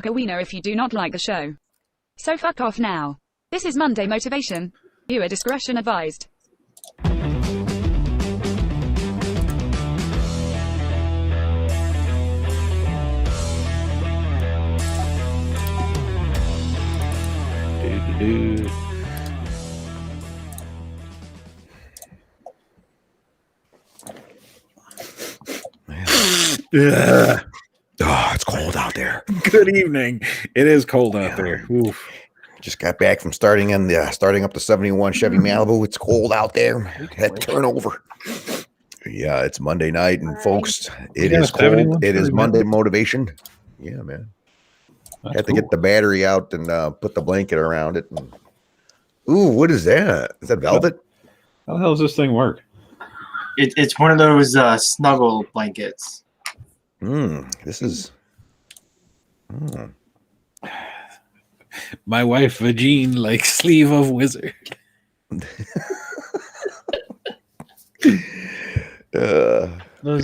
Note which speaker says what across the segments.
Speaker 1: a wiener if you do not like the show. So fuck off now. This is Monday Motivation. Viewer discretion advised.
Speaker 2: Yeah.
Speaker 3: Oh, it's cold out there.
Speaker 2: Good evening. It is cold out there. Oof.
Speaker 3: Just got back from starting up the 71 Chevy Malibu. It's cold out there. Had to turn over. Yeah, it's Monday night, and folks, it is cold. It is Monday motivation. Yeah, man. Had to get the battery out and put the blanket around it. And, ooh, what is that? Is that velvet?
Speaker 2: How the hell does this thing work?
Speaker 4: It's one of those snuggle blankets.
Speaker 3: This is.
Speaker 2: My wife, Vagine, like sleeve of wizard.
Speaker 5: Those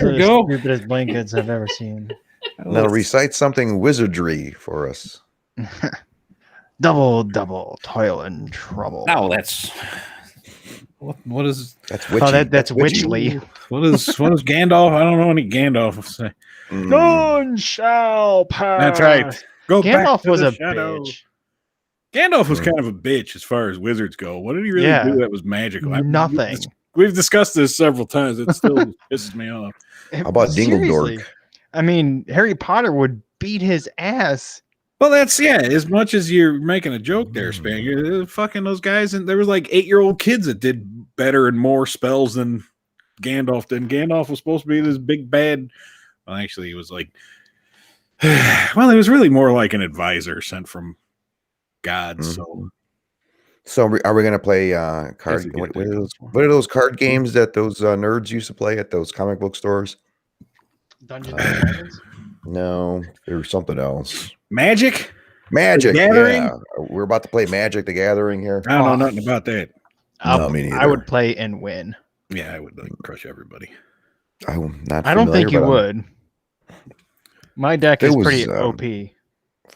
Speaker 5: are the stupidest blankets I've ever seen.
Speaker 3: Now recite something wizardry for us.
Speaker 5: Double, toil and trouble.
Speaker 2: No, that's what is
Speaker 3: that's witchy.
Speaker 5: Oh, that's witchly.
Speaker 2: What is Gandalf? I don't know any Gandalf say.
Speaker 5: None shall pass.
Speaker 2: That's right. Go
Speaker 5: Gandalf
Speaker 2: back to
Speaker 5: was
Speaker 2: the
Speaker 5: a
Speaker 2: shadow.
Speaker 5: bitch.
Speaker 2: Gandalf was kind of a bitch as far as wizards go. What did he really do that was magical?
Speaker 5: Nothing.
Speaker 2: We've discussed this several times. It still pisses me off.
Speaker 3: How about Dingledork?
Speaker 5: I mean, Harry Potter would beat his ass.
Speaker 2: Well, that's as much as you're making a joke there, Spaniard. Fucking those guys, and there was like 8-year-old kids that did better and more spells than Gandalf did. Gandalf was supposed to be this big bad. Well, actually, he was like, well, he was really more like an advisor sent from God.
Speaker 3: So are we going to play card? What are those card games that those nerds used to play at those comic book stores?
Speaker 5: Dungeons and Dragons?
Speaker 3: No, there was something else.
Speaker 2: Magic.
Speaker 3: The
Speaker 2: Gathering?
Speaker 3: Yeah. We're about to play Magic the Gathering here.
Speaker 2: I don't know nothing about that.
Speaker 3: No, me neither.
Speaker 5: I would play and win.
Speaker 2: Yeah, I would crush everybody.
Speaker 5: I don't think you would. My deck is pretty OP.
Speaker 3: If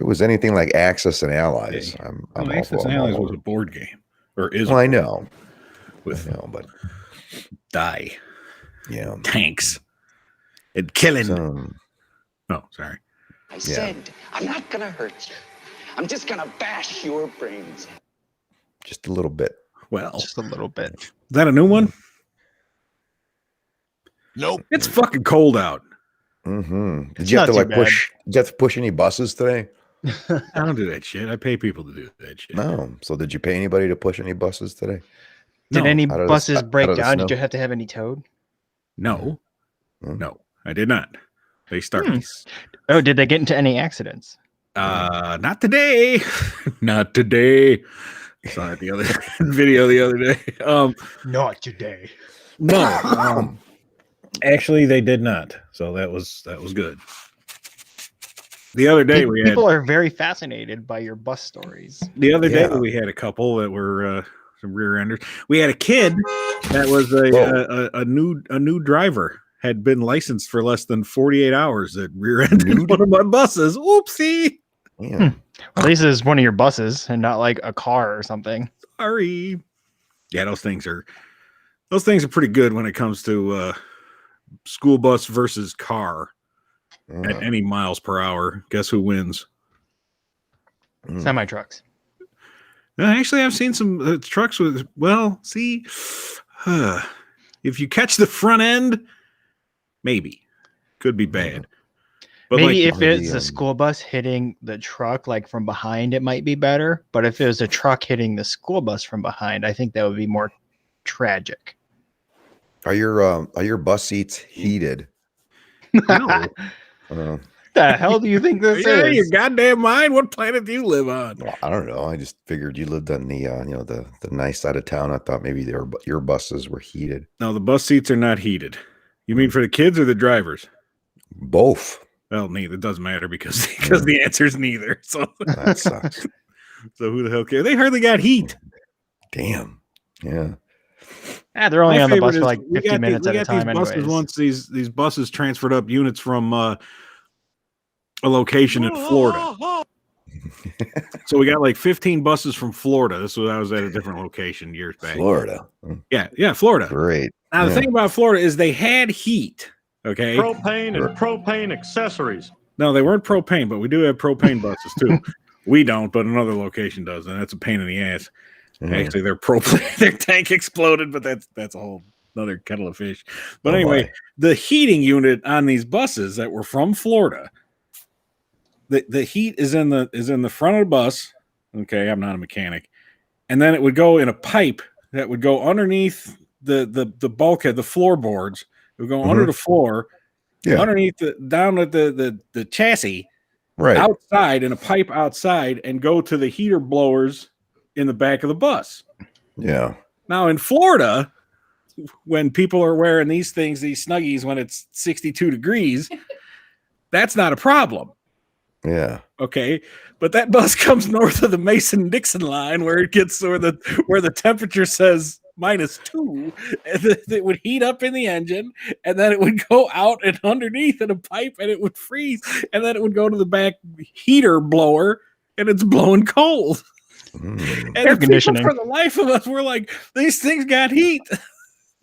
Speaker 3: it was anything like Axis and Allies, I'm
Speaker 2: Axis and Allies was a board game, or is?
Speaker 3: Well, I know.
Speaker 2: But die.
Speaker 3: Yeah,
Speaker 2: tanks and killing. Oh, sorry.
Speaker 6: I said I'm not gonna hurt you. I'm just gonna bash your brains.
Speaker 3: Just a little bit.
Speaker 2: Well,
Speaker 5: just a little bit.
Speaker 2: Is that a new one?
Speaker 3: Nope.
Speaker 2: It's fucking cold out.
Speaker 3: Did you have to push? Did you have to push any buses today?
Speaker 2: I don't do that shit. I pay people to do that shit.
Speaker 3: No. So did you pay anybody to push any buses today?
Speaker 5: Did any buses break down? Did you have to have any towed?
Speaker 2: No. No, I did not. They started.
Speaker 5: Oh, did they get into any accidents?
Speaker 2: Not today. Not today. I saw the other video the other day.
Speaker 5: Not today.
Speaker 2: No. Actually, they did not. So that was good. The other day
Speaker 5: people are very fascinated by your bus stories.
Speaker 2: The other day we had a couple that were some rear enders. We had a kid that was a new driver, had been licensed for less than 48 hours that rear ended one of my buses. Oopsie.
Speaker 3: Yeah.
Speaker 5: At least it's one of your buses and not like a car or something.
Speaker 2: Sorry. Yeah, those things are pretty good when it comes to school bus versus car. At any miles per hour, guess who wins?
Speaker 5: Semi trucks.
Speaker 2: Actually, I've seen some trucks with. Well, see, if you catch the front end, maybe could be bad. But
Speaker 5: maybe if it's a school bus hitting the truck like from behind, it might be better. But if it was a truck hitting the school bus from behind, I think that would be more tragic.
Speaker 3: Are your bus seats heated?
Speaker 2: No.
Speaker 5: The hell do you think this is?
Speaker 2: Your goddamn mind. What planet do you live on?
Speaker 3: Well, I don't know. I just figured you lived on the the nice side of town. I thought maybe your buses were heated.
Speaker 2: No, the bus seats are not heated. You mean for the kids or the drivers?
Speaker 3: Both.
Speaker 2: Well, neither. It doesn't matter because the answer is neither. So
Speaker 3: that sucks.
Speaker 2: So who the hell cares? They hardly got heat.
Speaker 3: Damn. Yeah.
Speaker 5: They're only on the bus for like 50 minutes at a time.
Speaker 2: Buses once these buses transferred up units from a location in Florida. So we got like 15 buses from Florida. I was at a different location years back.
Speaker 3: Florida.
Speaker 2: Yeah, Florida.
Speaker 3: Great.
Speaker 2: Now the thing about Florida is they had heat. Okay.
Speaker 7: Propane and propane accessories.
Speaker 2: No, they weren't propane, but we do have propane buses too. We don't, but another location does, and that's a pain in the ass. Actually, their propane, their tank exploded, but that's a whole another kettle of fish. But anyway, the heating unit on these buses that were from Florida, the heat is in the front of the bus. Okay, I'm not a mechanic, and then it would go in a pipe that would go underneath the bulkhead, the floorboards. It would go under the floor, underneath down at the chassis, outside in a pipe outside, and go to the heater blowers in the back of the bus.
Speaker 3: Yeah.
Speaker 2: Now in Florida, when people are wearing these things, these Snuggies, when it's 62 degrees, that's not a problem.
Speaker 3: Yeah.
Speaker 2: Okay. But that bus comes north of the Mason-Dixon line where it gets where the temperature says -2, and it would heat up in the engine, and then it would go out and underneath in a pipe, and it would freeze, and then it would go to the back heater blower, and it's blowing cold. And
Speaker 5: air conditioning.
Speaker 2: For the life of us, we're like, these things got heat.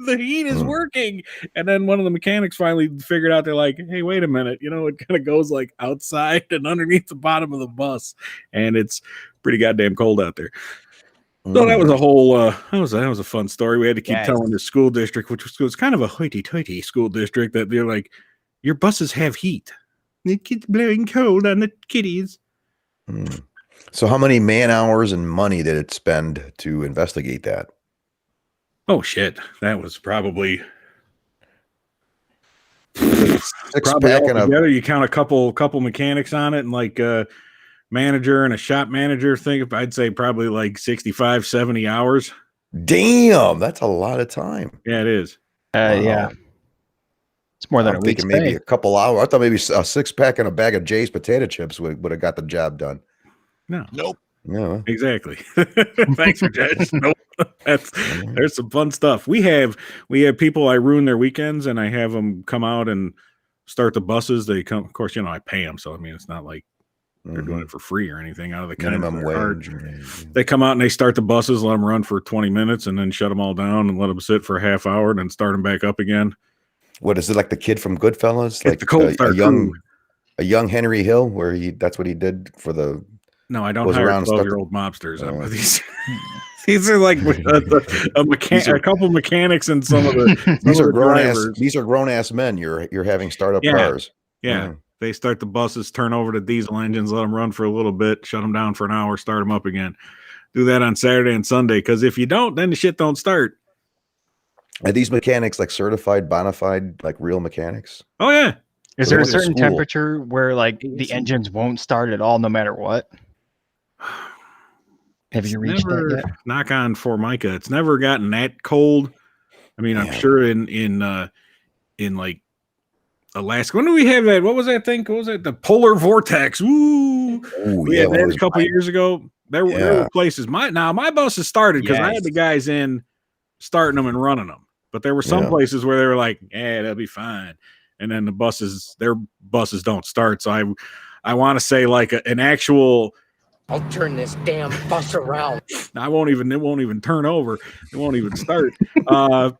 Speaker 2: The heat is working. And then one of the mechanics finally figured out, they're like, hey, wait a minute. You know, it kind of goes like outside and underneath the bottom of the bus. And it's pretty goddamn cold out there. So that was a whole, that was a fun story. We had to keep telling the school district, which was kind of a hoity-toity school district, that they're like, your buses have heat. It's blowing cold on the kiddies.
Speaker 3: So how many man hours and money did it spend to investigate that?
Speaker 2: Oh shit. That was probably
Speaker 3: Six-pack and
Speaker 2: together. You count a couple mechanics on it, and like a manager and a shop manager thing. I'd say probably like 65, 70 hours.
Speaker 3: Damn, that's a lot of time.
Speaker 2: Yeah, it is.
Speaker 5: Yeah. It's more than
Speaker 3: I'm
Speaker 5: a week's
Speaker 3: thinking maybe
Speaker 5: pay.
Speaker 3: a couple hours. I thought maybe a 6-pack and a bag of Jay's potato chips would have got the job done.
Speaker 2: No.
Speaker 3: Nope. No.
Speaker 2: Exactly. Thanks for judge. Nope. There's some fun stuff. We have people, I ruin their weekends, and I have them come out and start the buses. They come, of course, I pay them. So, I mean, it's not like they're doing it for free or anything out of the
Speaker 3: minimum wage.
Speaker 2: They come out and they start the buses, let them run for 20 minutes, and then shut them all down and let them sit for a half hour, and then start them back up again.
Speaker 3: What is it, like the kid from Goodfellas? Like
Speaker 2: the cold start
Speaker 3: a young Henry Hill, where that's what he did for the.
Speaker 2: No, I don't hire 12-year-old mobsters. These are like a couple mechanics and some of the
Speaker 3: these are grown ass men. You're having startup cars.
Speaker 2: Yeah. They start the buses, turn over to diesel engines, let them run for a little bit, shut them down for an hour, start them up again. Do that on Saturday and Sunday, because if you don't, then the shit don't start.
Speaker 3: Are these mechanics like certified, bona fide, like real mechanics?
Speaker 2: Oh yeah.
Speaker 5: Is there a certain temperature where like the engines won't start at all, no matter what? Have you reached that yet?
Speaker 2: Knock on Formica. It's never gotten that cold. I mean, I'm sure in like Alaska. When do we have that? What was that thing? What was it? The polar vortex. Ooh. We had that a couple years ago. There were places. My buses started because I had the guys in starting them and running them. But there were some places where they were like, "Yeah, that'll be fine," and then their buses don't start. So I want to say like an actual.
Speaker 8: I'll turn this damn bus around.
Speaker 2: It won't even turn over. It won't even start.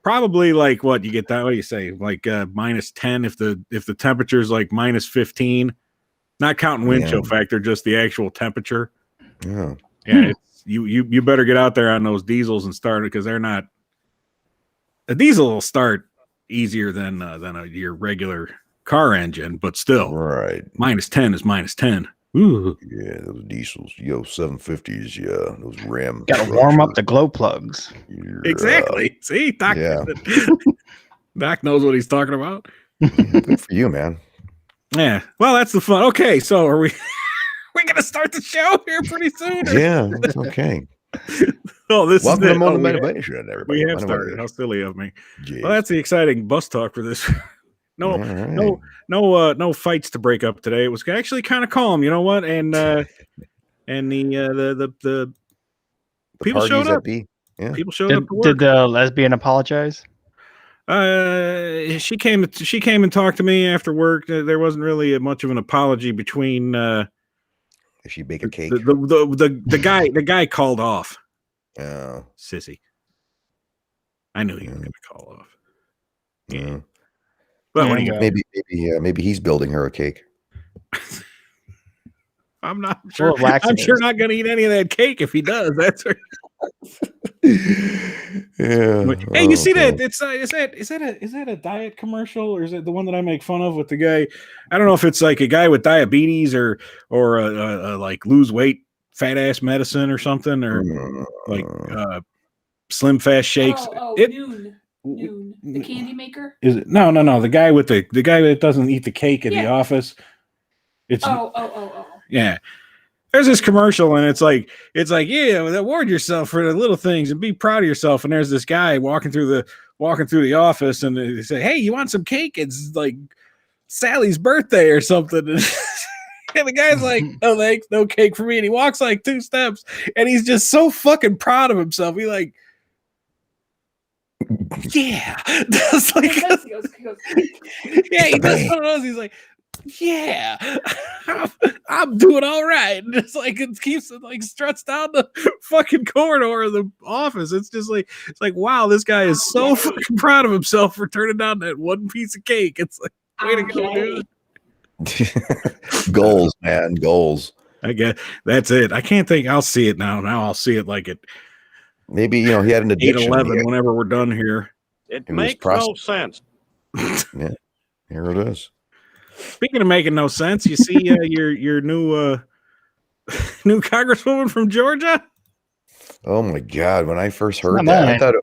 Speaker 2: Probably like what you get that. What do you say? Like -10 if the temperature is like -15, not counting wind chill factor, just the actual temperature.
Speaker 3: Yeah.
Speaker 2: Yeah. You better get out there on those diesels and start it, because they're not. A diesel will start easier than your regular car engine, but still,
Speaker 3: right.
Speaker 2: -10 is -10. Ooh.
Speaker 3: Yeah, those diesels, 750s, those Ram.
Speaker 5: Got to warm up the glow plugs.
Speaker 2: Exactly. See, Doc. Yeah. Doc knows what he's talking about.
Speaker 3: Good for you, man.
Speaker 2: Yeah. Well, that's the fun. Okay, so are we? We're gonna start the show here pretty soon. Or?
Speaker 3: Yeah. Okay.
Speaker 2: Welcome
Speaker 3: to Motivation, everybody.
Speaker 2: We have started. How silly of me. Jeez. Well, that's the exciting bus talk for this. No fights to break up today. It was actually kind of calm, you know what? And the people showed up.
Speaker 3: Yeah.
Speaker 2: People showed up.
Speaker 5: Did the lesbian apologize?
Speaker 2: She came and talked to me after work. There wasn't really much of an apology between.
Speaker 3: If she bake a cake,
Speaker 2: the guy called off.
Speaker 3: Oh,
Speaker 2: Sissy. I knew he was going to call off.
Speaker 3: yeah.
Speaker 2: But
Speaker 3: maybe he's building her a cake.
Speaker 2: I'm sure not going to eat any of that cake if he does. That's right.
Speaker 3: Yeah.
Speaker 2: Hey, you see that? Is that a diet commercial, or is it the one that I make fun of with the guy? I don't know if it's like a guy with diabetes or a like lose weight fat ass medicine or something, or like Slim Fast shakes.
Speaker 9: Noon. The candy maker?
Speaker 2: Is it? No. The guy with the guy that doesn't eat the cake at the office. It's yeah. There's this commercial, and it's like, yeah, reward yourself for the little things and be proud of yourself. And there's this guy walking through the office, and they say, "Hey, you want some cake? It's like Sally's birthday or something." And the guy's like, "No thanks, no cake for me." And he walks like 2 steps, and he's just so fucking proud of himself. He like, yeah, that's like,
Speaker 9: he goes,
Speaker 2: yeah, he does one of those. He's like, yeah, I'm doing all right. And it's like, it keeps it like struts down the fucking corridor of the office. It's just like, wow, this guy is so fucking proud of himself for turning down that one piece of cake. It's like, way to go, dude.
Speaker 3: Goals, man, goals.
Speaker 2: I guess that's it. I can't think. I'll see it now. Now I'll see it like at
Speaker 3: maybe, he had an addiction.
Speaker 2: 8:11 whenever we're done here.
Speaker 7: It makes no sense.
Speaker 3: Yeah, here it is.
Speaker 2: Speaking of making no sense, you see your new new congresswoman from Georgia.
Speaker 3: Oh my God! When I first heard that, I thought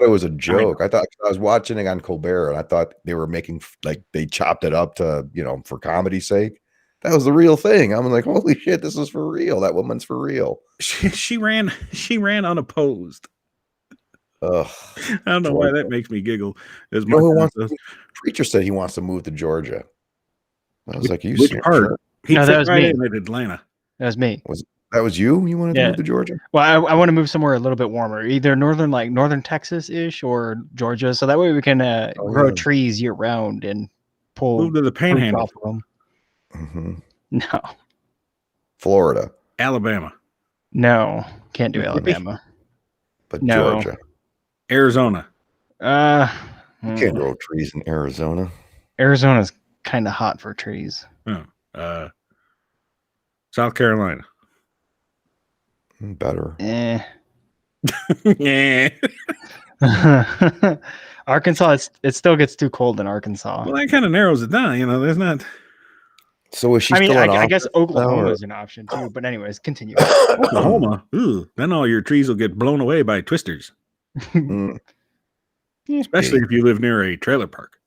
Speaker 3: it was a joke. I was watching it on Colbert, and I thought they were making they chopped it up to for comedy's sake. That was the real thing. I'm like, holy shit, this is for real. That woman's for real.
Speaker 2: She ran unopposed.
Speaker 3: Ugh,
Speaker 2: I don't know why that makes me giggle as much.
Speaker 3: Preacher said he wants to move to Georgia. I was like,
Speaker 2: which part?
Speaker 5: No, that was me.
Speaker 2: In Atlanta.
Speaker 5: That was me.
Speaker 3: That was you? You wanted to move to Georgia?
Speaker 5: Well, I want to move somewhere a little bit warmer, either northern Texas-ish or Georgia, so that way we can grow trees year round and
Speaker 2: move to the Panhandle.
Speaker 5: Off of them.
Speaker 3: Mm-hmm.
Speaker 5: No.
Speaker 3: Florida.
Speaker 2: Alabama.
Speaker 5: No, can't do Alabama.
Speaker 3: But Georgia.
Speaker 2: Arizona.
Speaker 3: You can't grow trees in Arizona.
Speaker 5: Arizona's kind of hot for trees.
Speaker 2: Oh. South Carolina.
Speaker 3: Better.
Speaker 2: Yeah.
Speaker 5: Arkansas, it still gets too cold in Arkansas.
Speaker 2: Well, that kind of narrows it down. There's not.
Speaker 3: So is she?
Speaker 5: I guess Oklahoma is an option too. But anyways, continue.
Speaker 2: Oklahoma. Ooh, then all your trees will get blown away by twisters. Especially if you live near a trailer park,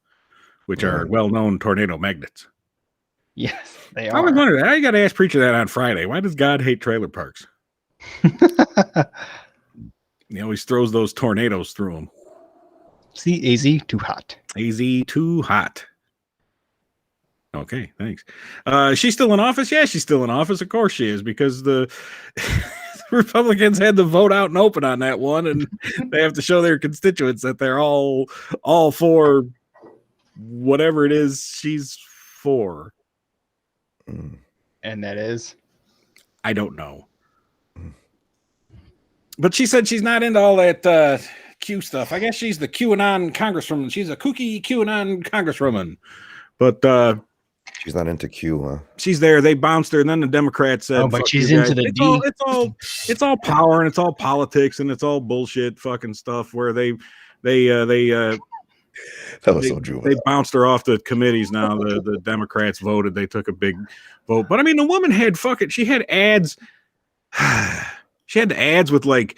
Speaker 2: which are well-known tornado magnets.
Speaker 5: Yes, they are.
Speaker 2: I always wondered that. I got to ask Preacher that on Friday. Why does God hate trailer parks? He always throws those tornadoes through them.
Speaker 5: See, AZ too hot.
Speaker 2: AZ too hot. Okay, thanks. She's still in office? Yeah, she's still in office. Of course she is, because the Republicans had the vote out and open on that one, and they have to show their constituents that they're all for whatever it is she's for.
Speaker 5: And that is?
Speaker 2: I don't know. But she said she's not into all that Q stuff. I guess she's the QAnon congresswoman. She's a kooky QAnon congresswoman. But
Speaker 3: she's not into Q, huh?
Speaker 2: She's there. They bounced her, and then the Democrats said,
Speaker 5: but she's into the D.
Speaker 2: It's all power, and it's all politics, and it's all bullshit fucking stuff where they that
Speaker 3: was so juvenile.
Speaker 2: They bounced her off the committees now. The Democrats voted. They took a big vote. But I mean, the woman had she had ads. She had ads with like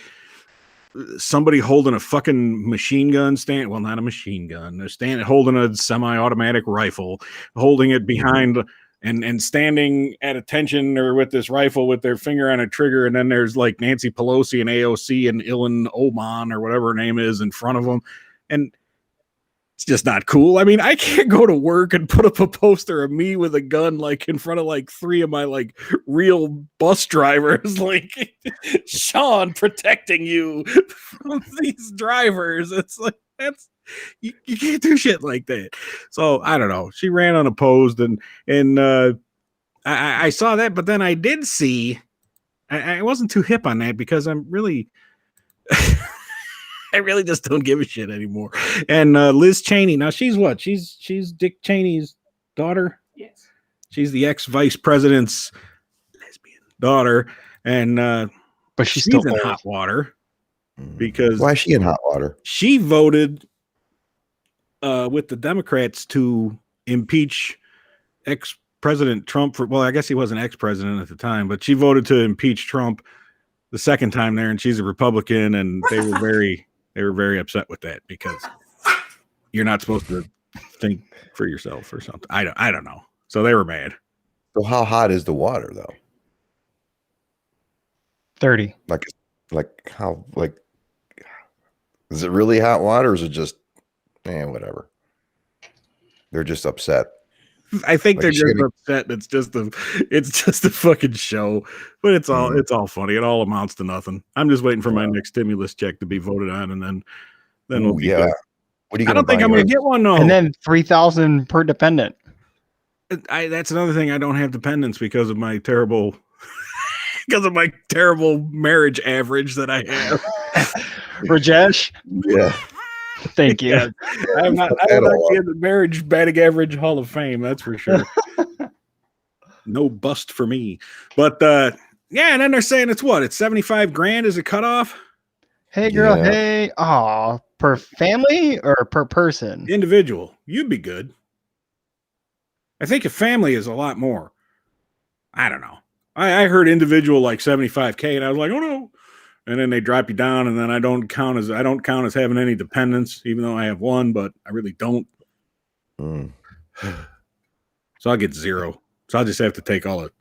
Speaker 2: somebody holding a fucking machine gun stand. Well, not a machine gun. They're holding a semi-automatic rifle, holding it behind and standing at attention or with this rifle with their finger on a trigger. And then there's like Nancy Pelosi and AOC and Ilhan Oman or whatever her name is in front of them. And it's just not cool. I mean, I can't go to work and put up a poster of me with a gun like in front of like 3 of my like real bus drivers, like Sean protecting you from these drivers. It's like You can't do shit like that. So I don't know. She ran unopposed, and I saw that, but then I did see. I wasn't too hip on that because I'm really. I really just don't give a shit anymore. And Liz Cheney, now she's what? She's Dick Cheney's daughter.
Speaker 9: Yes.
Speaker 2: She's the ex-vice president's lesbian daughter, and
Speaker 5: but she's
Speaker 2: in
Speaker 5: still
Speaker 2: hot water because
Speaker 3: why is she in hot water?
Speaker 2: She voted with the Democrats to impeach ex-president Trump for. Well, I guess he wasn't ex-president at the time, but she voted to impeach Trump the second time there, and she's a Republican, and they were very upset with that because you're not supposed to think for yourself or something. I don't know. So they were mad.
Speaker 3: So how hot is the water though?
Speaker 5: 30.
Speaker 3: Like how is it really hot water or is it just whatever? They're just upset.
Speaker 2: I think they're just upset. It's just a fucking show, but it's all funny. It all amounts to nothing. I'm just waiting for my next stimulus check to be voted on, and then we'll be good.
Speaker 3: What are you?
Speaker 2: I don't think I'm going to get one though.
Speaker 5: And then $3,000 per dependent.
Speaker 2: That's another thing. I don't have dependents because of my terrible marriage average that I have.
Speaker 5: Rajesh.
Speaker 3: Yeah.
Speaker 5: Thank you.
Speaker 2: Yeah, I'm not in the marriage batting average Hall of Fame. That's for sure. No bust for me. But and then they're saying it's 75 grand is a cutoff.
Speaker 5: Hey girl, hey. Oh, per family or per person?
Speaker 2: Individual. You'd be good. I think a family is a lot more. I don't know. I heard individual like 75K, and I was like, oh no. And then they drop you down, and then I don't count as having any dependents, even though I have one, but I really don't. So I'll get 0. So I'll just have to take all it.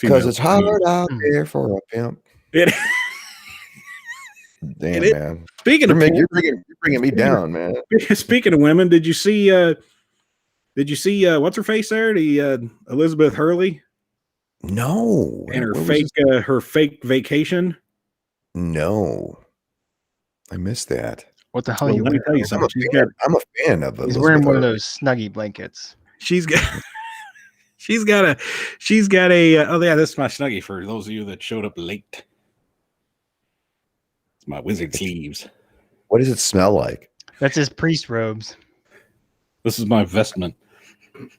Speaker 3: Because it's hard out there for a pimp. Damn, man.
Speaker 2: Speaking of
Speaker 3: you're bringing me down, man.
Speaker 2: Speaking of women, did you see what's her face there? The Elizabeth Hurley?
Speaker 3: No.
Speaker 2: And her fake vacation?
Speaker 3: No. I missed that.
Speaker 5: What the hell are you wearing?
Speaker 2: Tell you something.
Speaker 3: I'm a fan of Elizabeth.
Speaker 5: He's wearing one of those Snuggie blankets.
Speaker 2: She's got a oh yeah, this is my Snuggie for those of you that showed up late. It's my wizard sleeves.
Speaker 3: What does it smell like?
Speaker 5: That's his priest robes.
Speaker 2: This is my vestment.
Speaker 3: It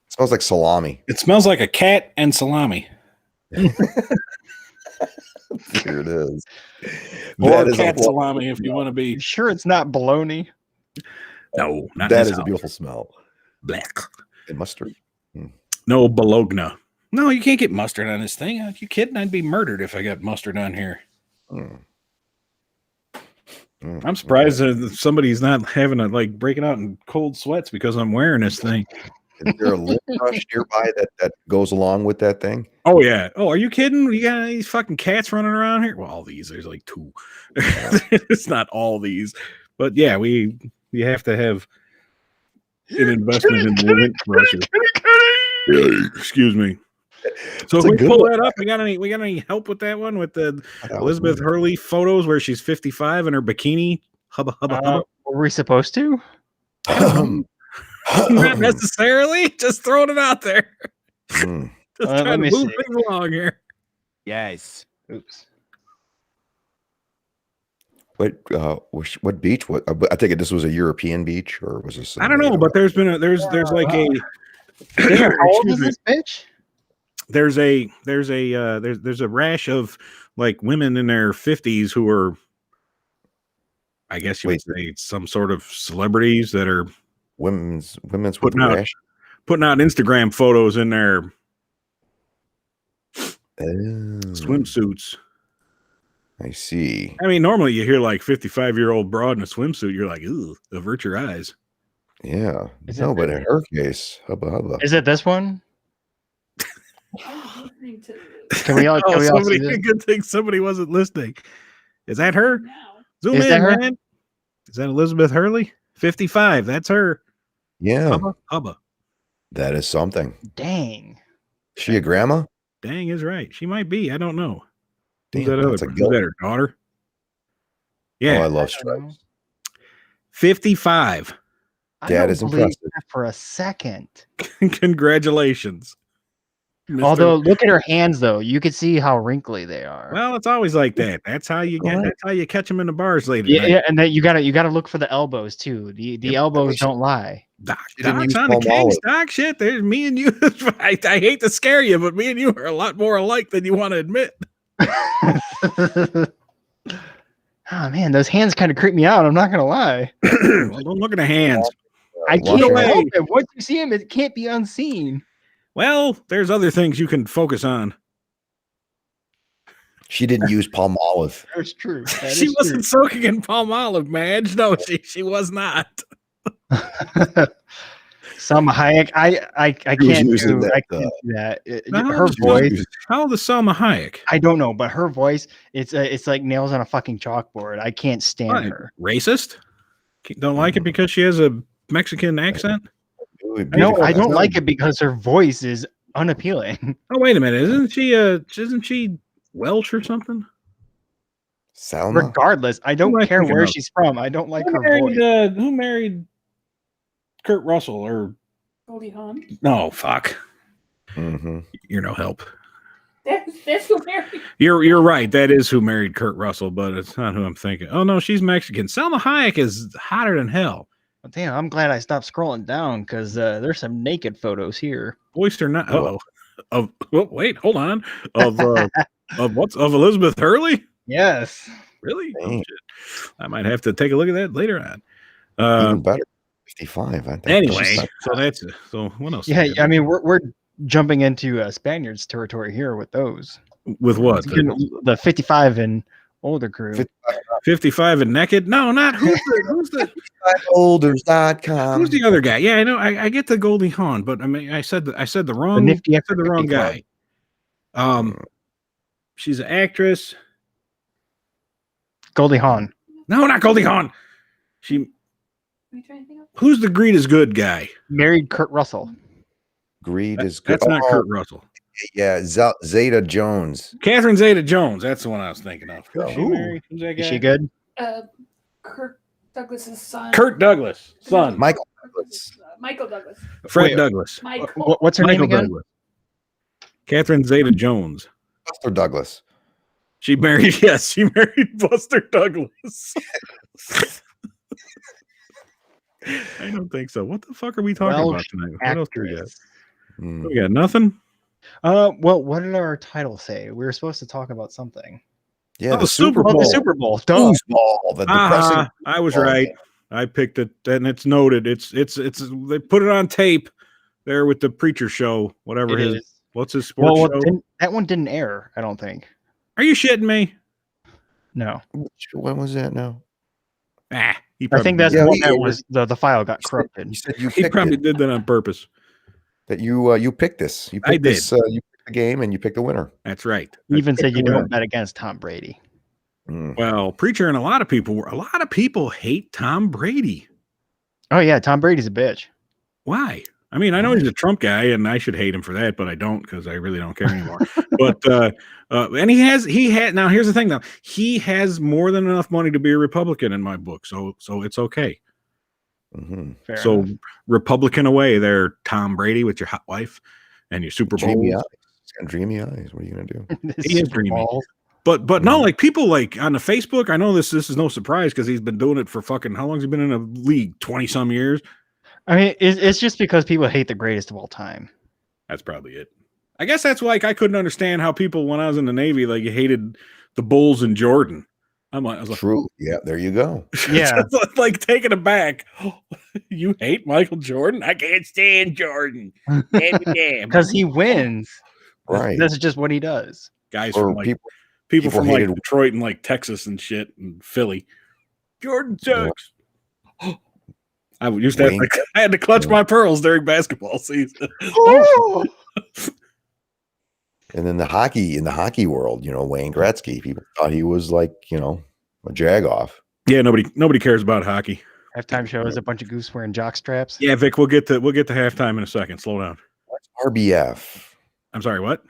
Speaker 3: smells like salami.
Speaker 2: It smells like a cat and salami.
Speaker 3: Here it is.
Speaker 2: Or cat salami if you want to be.
Speaker 5: You sure it's not bologna?
Speaker 2: No, not
Speaker 3: that is a beautiful smell.
Speaker 2: Black.
Speaker 3: And mustard.
Speaker 2: No bologna. No, you can't get mustard on this thing. Are you kidding? I'd be murdered if I got mustard on here. I'm surprised that somebody's not having breaking out in cold sweats because I'm wearing this thing.
Speaker 3: Is there a lip brush nearby that goes along with that thing?
Speaker 2: Oh yeah. Oh, are you kidding? You got these fucking cats running around here? Well, all these. There's like 2. It's not all these, but yeah, we have to have an investment in lip brushes. Excuse me. So if we pull that up, we got any help with that one with the Elizabeth Hurley photos where she's 55 in her bikini? Hubba hubba hubba.
Speaker 5: Were we supposed to?
Speaker 2: Not necessarily. Just throwing it out there. Just trying to move things along here.
Speaker 10: Yes.
Speaker 5: Oops.
Speaker 3: What beach? I think this was a European beach, or was this?
Speaker 2: I don't know, but there's like a.
Speaker 5: How old is this bitch?
Speaker 2: There's a rash of like women in their 50s who are, I guess you would say, some sort of celebrities that are
Speaker 3: women's
Speaker 2: putting out Instagram photos in their swimsuits.
Speaker 3: I see.
Speaker 2: I mean, normally you hear like 55-year-old broad in a swimsuit, you're like, ooh, avert your eyes.
Speaker 3: Yeah. No, but in her case, hubba hubba.
Speaker 5: Is it this one? Can we all see this?
Speaker 2: Good thing somebody wasn't listening. Is that her?
Speaker 9: No.
Speaker 2: Zoom
Speaker 5: Is
Speaker 2: in,
Speaker 5: that her?
Speaker 2: man. Is that Elizabeth Hurley? 55. That's her.
Speaker 3: Yeah.
Speaker 2: Hubba.
Speaker 3: That is something.
Speaker 5: Dang.
Speaker 3: She a grandma?
Speaker 2: Dang is right. She might be. I don't know.
Speaker 3: Damn,
Speaker 2: Who's that other? Is that her daughter? Yeah.
Speaker 3: Oh, I love stripes.
Speaker 2: 55.
Speaker 3: That is impressive.
Speaker 5: That for a second.
Speaker 2: Congratulations. Mr.
Speaker 5: Although, look at her hands, though. You can see how wrinkly they are.
Speaker 2: Well, it's always like that. That's how you get. That's how you catch them in the bars later.
Speaker 5: Yeah, and then you gotta look for the elbows too. The elbows don't lie.
Speaker 2: Doc's on the case. Doc, shit. There's me and you. I hate to scare you, but me and you are a lot more alike than you want to admit.
Speaker 5: Oh man, those hands kind of creep me out. I'm not gonna lie.
Speaker 2: Well, don't look at the hands.
Speaker 5: I can't help it. Once you see him, it can't be unseen.
Speaker 2: Well, there's other things you can focus on.
Speaker 3: She didn't use palm olive.
Speaker 5: That's true.
Speaker 2: She wasn't soaking in palm olive, Madge. No, she was not.
Speaker 5: Salma Hayek, I can't do that. Her voice.
Speaker 2: How old is Salma Hayek?
Speaker 5: I don't know, but her voice, it's like nails on a fucking chalkboard. I can't stand her.
Speaker 2: Racist? Don't like it because she has a Mexican accent?
Speaker 5: No, I don't like it because her voice is unappealing.
Speaker 2: Oh, wait a minute. Isn't she Welsh or something?
Speaker 3: Salma?
Speaker 5: Regardless, I don't care where she's from. I don't like her voice.
Speaker 2: Who married Kurt Russell or
Speaker 9: Goldie Hawn?
Speaker 2: No, fuck.
Speaker 3: Mm-hmm.
Speaker 2: You're no help.
Speaker 9: That's who married.
Speaker 2: You're right. That is who married Kurt Russell, but it's not who I'm thinking. Oh no, she's Mexican. Salma Hayek is hotter than hell.
Speaker 5: Well, damn, I'm glad I stopped scrolling down because there's some naked photos here.
Speaker 2: Oyster not. Wait, hold on. Of Elizabeth Hurley?
Speaker 5: Yes.
Speaker 2: Really? Oh, shit. I might have to take a look at that later on.
Speaker 3: Even better. 55.
Speaker 2: Anyway, so what else?
Speaker 5: Yeah, I mean we're jumping into Spaniards territory here with those.
Speaker 2: With what?
Speaker 5: The 55 and older crew.
Speaker 2: 55 and naked? No, not who's the
Speaker 3: olders.com.
Speaker 2: Who's the other guy? Yeah, I know. I get the Goldie Hawn, but I mean I said the wrong guy. She's an actress.
Speaker 5: Goldie Hawn.
Speaker 2: No, not Goldie Hawn. Who's the Greed is Good guy?
Speaker 5: Married Kurt Russell.
Speaker 3: Greed is Good.
Speaker 2: That's not Kurt Russell.
Speaker 3: Yeah, Zeta Jones.
Speaker 2: Catherine Zeta Jones. That's the one I was thinking of.
Speaker 5: Who's that guy? Is she good?
Speaker 9: Kurt Douglas's son.
Speaker 2: Kurt Douglas' son.
Speaker 3: Michael Douglas.
Speaker 9: Michael Douglas.
Speaker 2: Fred Douglas.
Speaker 5: What's her name again?
Speaker 2: Douglas. Catherine Zeta Jones.
Speaker 3: Buster Douglas.
Speaker 2: She married Buster Douglas. I don't think so. What the fuck are we talking about tonight? What else do we got? We got nothing.
Speaker 5: Well, what did our title say? We were supposed to talk about something.
Speaker 3: Yeah,
Speaker 2: the Super Bowl.
Speaker 5: The Super Bowl.
Speaker 3: The depressing.
Speaker 2: I was right. I picked it, and it's noted. It's. They put it on tape there with the preacher show. Whatever what's his sports show?
Speaker 5: That one didn't air. I don't think.
Speaker 2: Are you shitting me?
Speaker 5: No.
Speaker 3: When was that now?
Speaker 5: I think that's what that was. The file got corrupted.
Speaker 2: He probably did that on purpose.
Speaker 3: That you picked this. You picked this. You picked the game and you picked the winner.
Speaker 2: That's right.
Speaker 5: You even said you don't bet against Tom Brady.
Speaker 2: Well, preacher and a lot of people hate Tom Brady.
Speaker 5: Oh yeah, Tom Brady's a bitch.
Speaker 2: Why? I mean, I know he's a Trump guy, and I should hate him for that, but I don't because I really don't care anymore. But and he had. Now here's the thing, though. He has more than enough money to be a Republican in my book, so it's okay.
Speaker 3: Mm-hmm.
Speaker 2: So enough. Republican away there, Tom Brady, with your hot wife and your Super Bowl.
Speaker 3: Dreamy eyes. He's got dreamy eyes. What are you gonna do?
Speaker 2: He is dreamy. But no, like people like on the Facebook. I know this is no surprise because he's been doing it for fucking how long's he been in a league? 20-some years.
Speaker 5: I mean, it's just because people hate the greatest of all time.
Speaker 2: That's probably it. I guess that's why I couldn't understand how people, when I was in the Navy, like hated the Bulls and Jordan. I was like, true.
Speaker 3: Yeah, there you go.
Speaker 5: Yeah.
Speaker 2: Like taken aback. You hate Michael Jordan? I can't stand Jordan.
Speaker 5: Because he wins.
Speaker 3: Right.
Speaker 5: That's just what he does.
Speaker 2: Guys from like people from like Detroit and like Texas and shit and Philly. Jordan sucks. I used to I had to clutch my pearls during basketball season.
Speaker 3: And then in the hockey world, Wayne Gretzky, people thought he was like, a jagoff.
Speaker 2: Yeah, nobody cares about hockey.
Speaker 5: Halftime show is a bunch of goofs wearing jock straps.
Speaker 2: Yeah, Vic, we'll get to halftime in a second. Slow down.
Speaker 3: What's RBF?
Speaker 2: I'm sorry, what?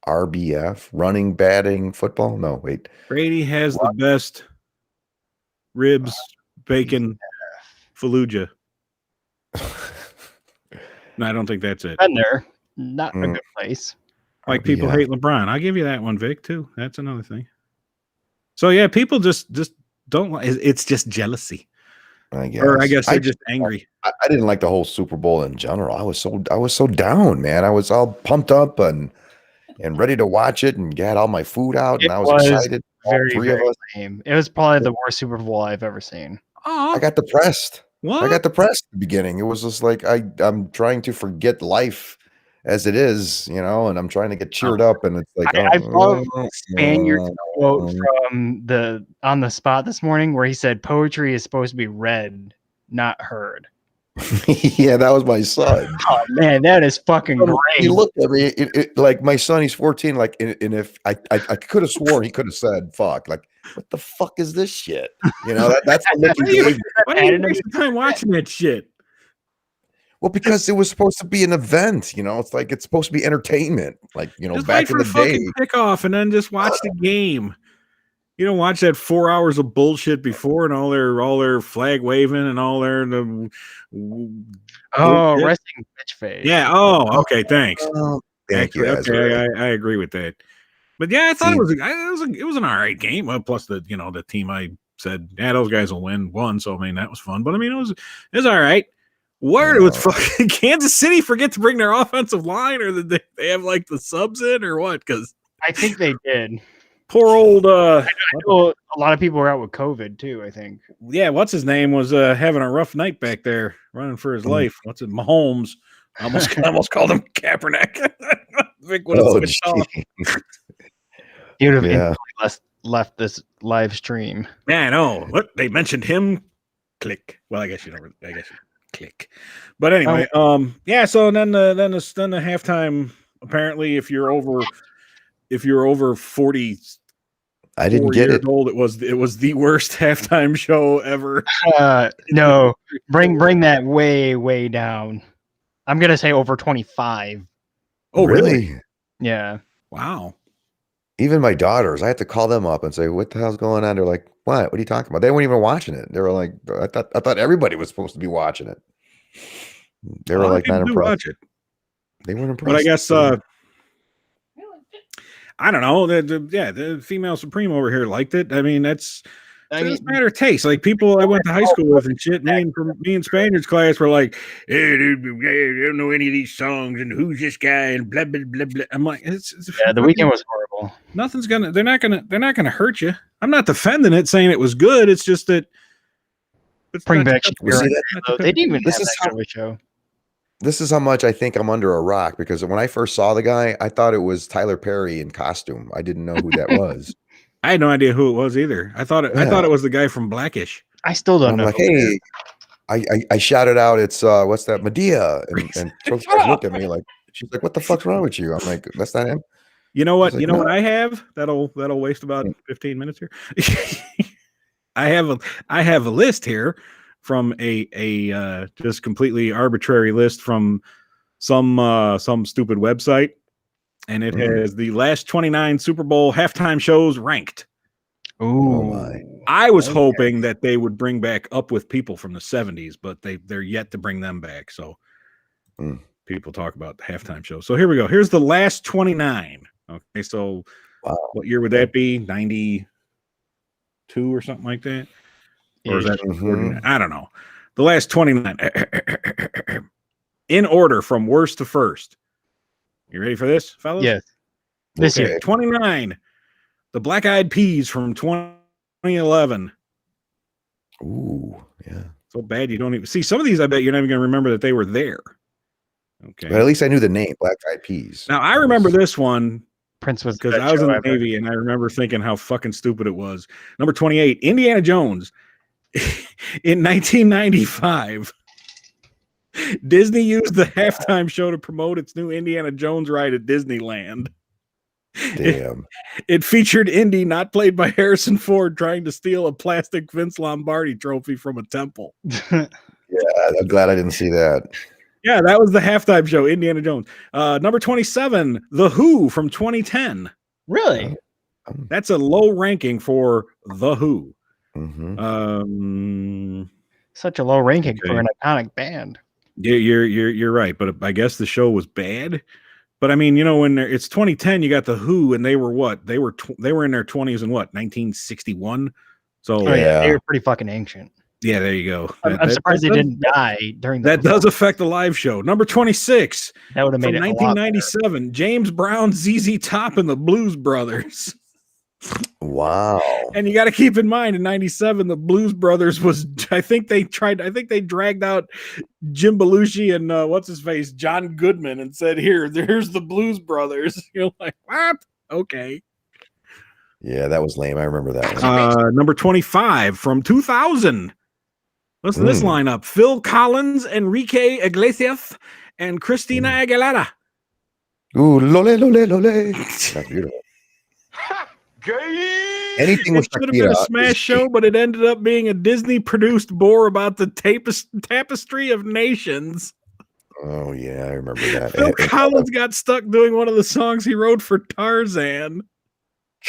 Speaker 3: RBF, running, batting, football? No, wait.
Speaker 2: Brady has the best ribs, bacon, Fallujah. No, I don't think that's it.
Speaker 5: Been there. Not a good place.
Speaker 2: Like people hate LeBron. I'll give you that one, Vic, too. That's another thing. So yeah, people just don't like. It's just jealousy.
Speaker 3: I guess.
Speaker 2: Or I guess they're just angry.
Speaker 3: I didn't like the whole Super Bowl in general. I was so down, man. I was all pumped up and ready to watch it, and got all my food out, and I was excited.
Speaker 5: Very lame. It was probably the worst Super Bowl I've ever seen.
Speaker 2: Oh,
Speaker 3: I got depressed.
Speaker 2: What?
Speaker 3: I got depressed at the beginning. It was just like I'm trying to forget life as it is, and I'm trying to get cheered up, and it's like
Speaker 5: I love Spaniard's quote from on the spot this morning where he said poetry is supposed to be read, not heard.
Speaker 3: Yeah, that was my son.
Speaker 5: Oh man, that is fucking great.
Speaker 3: He looked at me like my son. He's 14. Like, and if I could have sworn he could have said "fuck." Like, what the fuck is this shit? That's the look he gave me.
Speaker 2: Why do you waste time watching that shit?
Speaker 3: Well, because it was supposed to be an event. It's like it's supposed to be entertainment. Like,
Speaker 2: Just
Speaker 3: back
Speaker 2: wait
Speaker 3: in
Speaker 2: for
Speaker 3: the
Speaker 2: fucking
Speaker 3: day.
Speaker 2: kickoff and then just watch the game. You don't watch that 4 hours of bullshit before and all their flag waving and all their
Speaker 5: wrestling bitch face.
Speaker 2: Yeah. Oh, okay. Thanks.
Speaker 3: Thank you.
Speaker 2: Okay, I agree with that. But yeah, I thought it was an all right game. Well, plus the team I said, yeah, those guys will won. So I mean that was fun. But I mean it was all right. Where was fucking Kansas City forget to bring their offensive line, or did they have like the subs in, or what? Because
Speaker 5: I think they did.
Speaker 2: Poor old
Speaker 5: I know a lot of people were out with COVID too, I think.
Speaker 2: Yeah, what's his name was having a rough night back there, running for his life. What's it, Mahomes? I almost called him Kaepernick. Vic would have switched off.
Speaker 5: He would have left this live stream.
Speaker 2: Yeah, I know. What they mentioned him. Click. Well, I guess you click. But anyway, yeah. So then the halftime. Apparently, if you're over 40,
Speaker 3: I didn't get it.
Speaker 2: Old, it was the worst halftime show ever.
Speaker 5: No, bring that way down. I'm gonna say over 25.
Speaker 2: Oh, really?
Speaker 5: Yeah.
Speaker 2: Wow.
Speaker 3: Even my daughters, I had to call them up and say, "What the hell's going on?" They're like, "What? What are you talking about?" They weren't even watching it. They were like, "I thought everybody was supposed to be watching it." They were like not impressed. They weren't impressed.
Speaker 2: But I guess I don't know. The female supreme over here liked it. I mean, it's a matter of taste. Like people I went to high school with and shit. Me and Spaniard's class were like, "Hey, dude, I don't know any of these songs, and who's this guy?" And blah blah blah blah. I'm like,
Speaker 5: the weekend was horrible.
Speaker 2: They're not gonna hurt you. I'm not defending it, saying it was good. It's just that.
Speaker 5: Bring back. They didn't even have that kind of a show.
Speaker 3: This is how much I think I'm under a rock, because when I first saw the guy, I thought it was Tyler Perry in costume. I didn't know who that was.
Speaker 2: I had no idea who it was either. I thought it was the guy from Blackish.
Speaker 5: I still don't know.
Speaker 3: Like, hey, I shouted out, "It's what's that, Medea?" And Choke's looked at me like, she's like, "What the fuck's wrong with you?" I'm like, "That's not him."
Speaker 2: You know what? Like, what I have that'll waste about 15 minutes here. I have a list here from a just completely arbitrary list from some stupid website, and it has the last 29 Super Bowl halftime shows ranked.
Speaker 5: Ooh.
Speaker 2: I was hoping that they would bring back Up With People from the 70s, but they're yet to bring them back. So people talk about the halftime show. So here we go. Here's the last 29. Okay, so what year would that be? 92 or something like that? Or is that I don't know. The last 29 in order from worst to first. You ready for this, fellas?
Speaker 5: Yes. This year.
Speaker 2: 29. The Black Eyed Peas from 2011.
Speaker 3: Ooh, yeah.
Speaker 2: So bad you don't even see some of these. I bet you're not even going to remember that they were there. Okay.
Speaker 3: But at least I knew the name, Black Eyed Peas.
Speaker 2: Now I remember this one.
Speaker 5: Prince was
Speaker 2: because I was in the Navy and I remember thinking how fucking stupid it was. Number 28, Indiana Jones. In 1995, Disney used the halftime show to promote its new Indiana Jones ride at Disneyland.
Speaker 3: Damn.
Speaker 2: It featured Indy, not played by Harrison Ford, trying to steal a plastic Vince Lombardi trophy from a temple.
Speaker 3: Yeah, I'm glad I didn't see that.
Speaker 2: Yeah, that was the halftime show, Indiana Jones. Number 27, The Who from 2010.
Speaker 5: Really?
Speaker 2: That's a low ranking for The Who.
Speaker 5: Such a low ranking for an iconic band.
Speaker 2: Yeah, you're right, but I guess the show was bad. But I mean, when it's 2010, you got the Who, and they were what? They were in their 20s in what? 1961. So
Speaker 5: they were pretty fucking ancient.
Speaker 2: Yeah, there you go.
Speaker 5: I'm surprised they didn't die during
Speaker 2: that. Does affect the live show. Number 26.
Speaker 5: That would have made it
Speaker 2: 1997. James Brown, ZZ Top, and the Blues Brothers.
Speaker 3: Wow.
Speaker 2: And you got to keep in mind, in 97, the Blues Brothers was, I think they dragged out Jim Belushi and what's his face, John Goodman, and said, there's the Blues Brothers. You're like, what? Okay.
Speaker 3: Yeah, that was lame. I remember that one.
Speaker 2: Number 25 from 2000. Listen to this lineup: Phil Collins, Enrique Iglesias, and Christina Aguilera.
Speaker 3: Ooh, lole, lole, lole. That's beautiful. Anything with
Speaker 2: should have been a smash show, but it ended up being a Disney-produced bore about the tapestry of nations.
Speaker 3: Oh yeah, I remember that.
Speaker 2: Phil Collins got stuck doing one of the songs he wrote for Tarzan.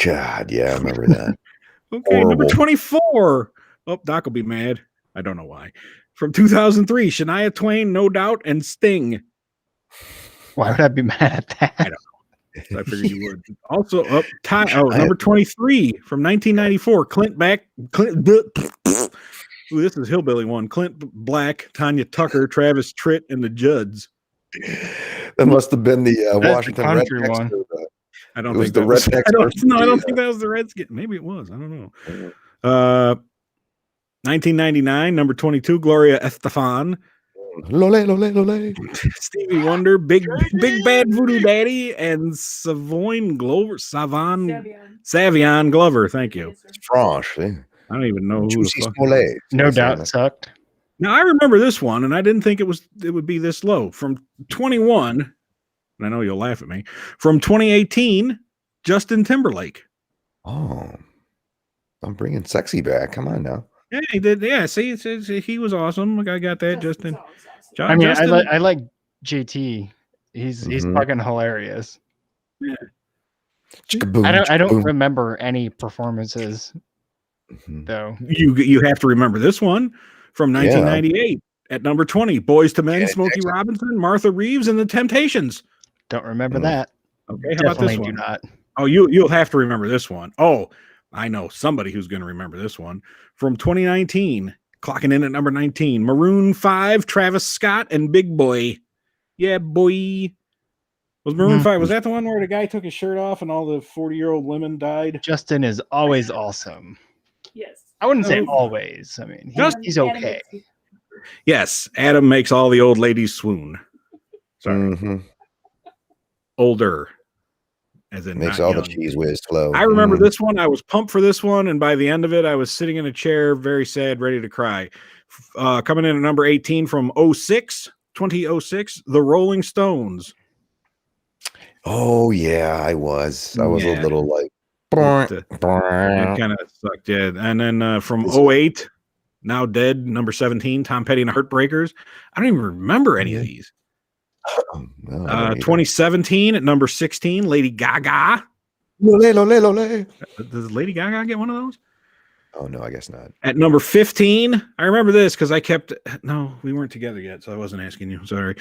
Speaker 3: God, yeah, I remember that.
Speaker 2: Okay, horrible. Number 24. Oh, Doc will be mad. I don't know why. From 2003, Shania Twain, No Doubt, and Sting.
Speaker 5: Why would I be mad at that?
Speaker 2: I don't know. I figured you would. Also, number 23 from 1994, Ooh, this is hillbilly one. Clint Black, Tanya Tucker, Travis Tritt, and the Judds.
Speaker 3: That must have been the Washington
Speaker 5: Rednecks
Speaker 3: one.
Speaker 2: I don't think that was. I don't think that was the Redskins. Maybe it was. I don't know. 1999, number 22, Gloria Estefan.
Speaker 3: Lole, lole, lole.
Speaker 2: Stevie Wonder, Big Bad Voodoo Daddy, and Savion Glover. Thank you.
Speaker 3: Franche.
Speaker 2: I don't even know who the fuck.
Speaker 5: No Doubt sucked.
Speaker 2: Now I remember this one, and I didn't think it would be this low. From 21, and I know you'll laugh at me. From 2018, Justin Timberlake.
Speaker 3: Oh, I'm bringing sexy back. Come on now.
Speaker 2: Yeah, he did. Yeah, see, he was awesome. I got that, Justin.
Speaker 5: I mean, I like JT. He's fucking hilarious.
Speaker 2: Yeah.
Speaker 5: I don't remember any performances though.
Speaker 2: You have to remember this one from 1998 at number 20. Boys to Men, Smokey Robinson, Martha Reeves, and the Temptations.
Speaker 5: Don't remember that.
Speaker 2: Okay, how about this one?
Speaker 5: Do not.
Speaker 2: Oh, you'll have to remember this one. Oh, I know somebody who's going to remember this one from 2019. Clocking in at number 19, Maroon 5, Travis Scott, and Big Boy. Yeah, boy. Was Maroon 5, was that the one where the guy took his shirt off and all the 40-year-old women died?
Speaker 5: Justin is always awesome.
Speaker 9: Yes.
Speaker 5: I wouldn't say always. I mean, he's okay.
Speaker 2: Yes, Adam makes all the old ladies swoon. Sorry. Older. As in
Speaker 3: makes all the cheese whiz flow.
Speaker 2: I remember this one. I was pumped for this one, and by the end of it, I was sitting in a chair, very sad, ready to cry. Coming in at number 18 from 2006, The Rolling Stones.
Speaker 3: Oh yeah, I was a little like
Speaker 2: it kind of sucked, yeah. And then from 08, now dead, number 17, Tom Petty and the Heartbreakers. I don't even remember any of these. 2017 at number 16, Lady Gaga. Does Lady Gaga get one of those?
Speaker 3: Oh no, I guess not.
Speaker 2: At number 15, I remember this because I kept. No, we weren't together yet, so I wasn't asking you. Sorry.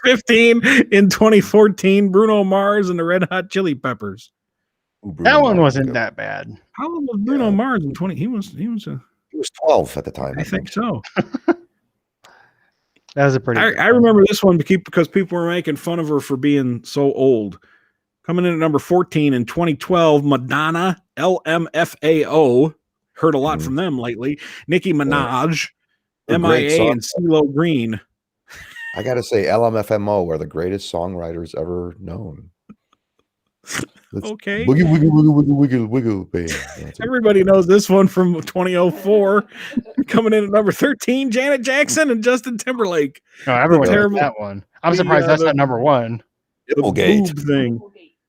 Speaker 2: 15 in 2014, Bruno Mars and the Red Hot Chili Peppers.
Speaker 5: That one wasn't that bad.
Speaker 2: How old was Bruno Mars in 20? He was
Speaker 3: 12 at the time.
Speaker 2: I think so.
Speaker 5: That was a pretty.
Speaker 2: I remember this one because people were making fun of her for being so old. Coming in at number 14 in 2012, Madonna, LMFAO. Heard a lot from them lately. Nicki Minaj, MIA, and CeeLo Green.
Speaker 3: I got to say, LMFMO are the greatest songwriters ever known.
Speaker 2: Okay.
Speaker 3: Wiggle, wiggle, wiggle, wiggle, wiggle, wiggle, baby.
Speaker 2: Everybody knows this one from 2004. Coming in at number 13, Janet Jackson and Justin Timberlake.
Speaker 5: Oh, everyone knows that one. I'm surprised that's not number one.
Speaker 3: Nipplegate
Speaker 2: thing.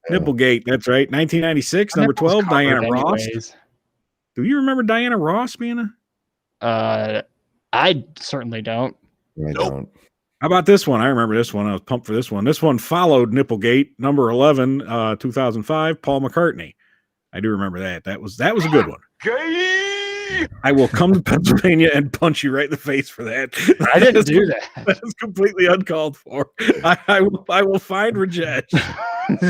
Speaker 2: Nipplegate, that's right. 1996, number 12, Diana Ross. Do you remember Diana Ross being
Speaker 5: a? I certainly don't.
Speaker 3: I don't.
Speaker 2: How about this one? I remember this one. I was pumped for this one. This one followed Nipplegate, number 11, 2005, Paul McCartney. I do remember that. That was a good one. I will come to Pennsylvania and punch you right in the face for that.
Speaker 5: I didn't do that.
Speaker 2: That is completely uncalled for. I will find Rajesh.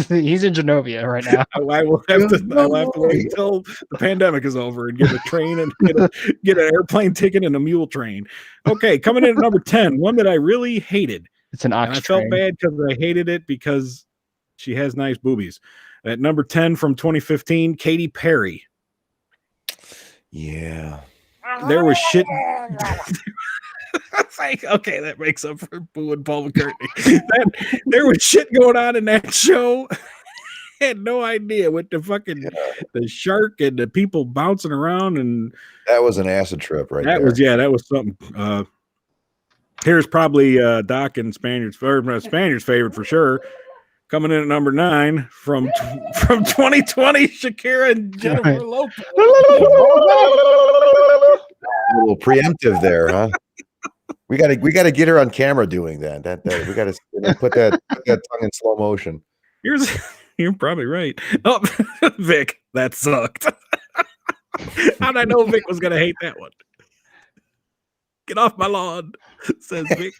Speaker 5: He's in Genovia right now.
Speaker 2: I will have to wait until the pandemic is over and get a train and get an airplane ticket and a mule train. Okay, coming in at number 10, one that I really hated.
Speaker 5: It's an ox
Speaker 2: and I
Speaker 5: train.
Speaker 2: felt bad because I hated it because she has nice boobies. At number 10 from 2015, Katy Perry.
Speaker 3: Yeah.
Speaker 2: There was shit. It's like, okay, that makes up for Boo and Paul McCartney. There was shit going on in that show. I had no idea what the fucking the shark and the people bouncing around, and
Speaker 3: that was an acid trip, right?
Speaker 2: That was something. Here's probably Doc and Spaniard's favorite for sure. Coming in at number 9 from 2020, Shakira and Jennifer Lopez.
Speaker 3: A little preemptive there, huh? We got to get her on camera doing that. We got to put that tongue in slow motion.
Speaker 2: You're probably right. Oh, Vic, that sucked. How'd I know Vic was gonna hate that one? Get off my lawn, says Vic.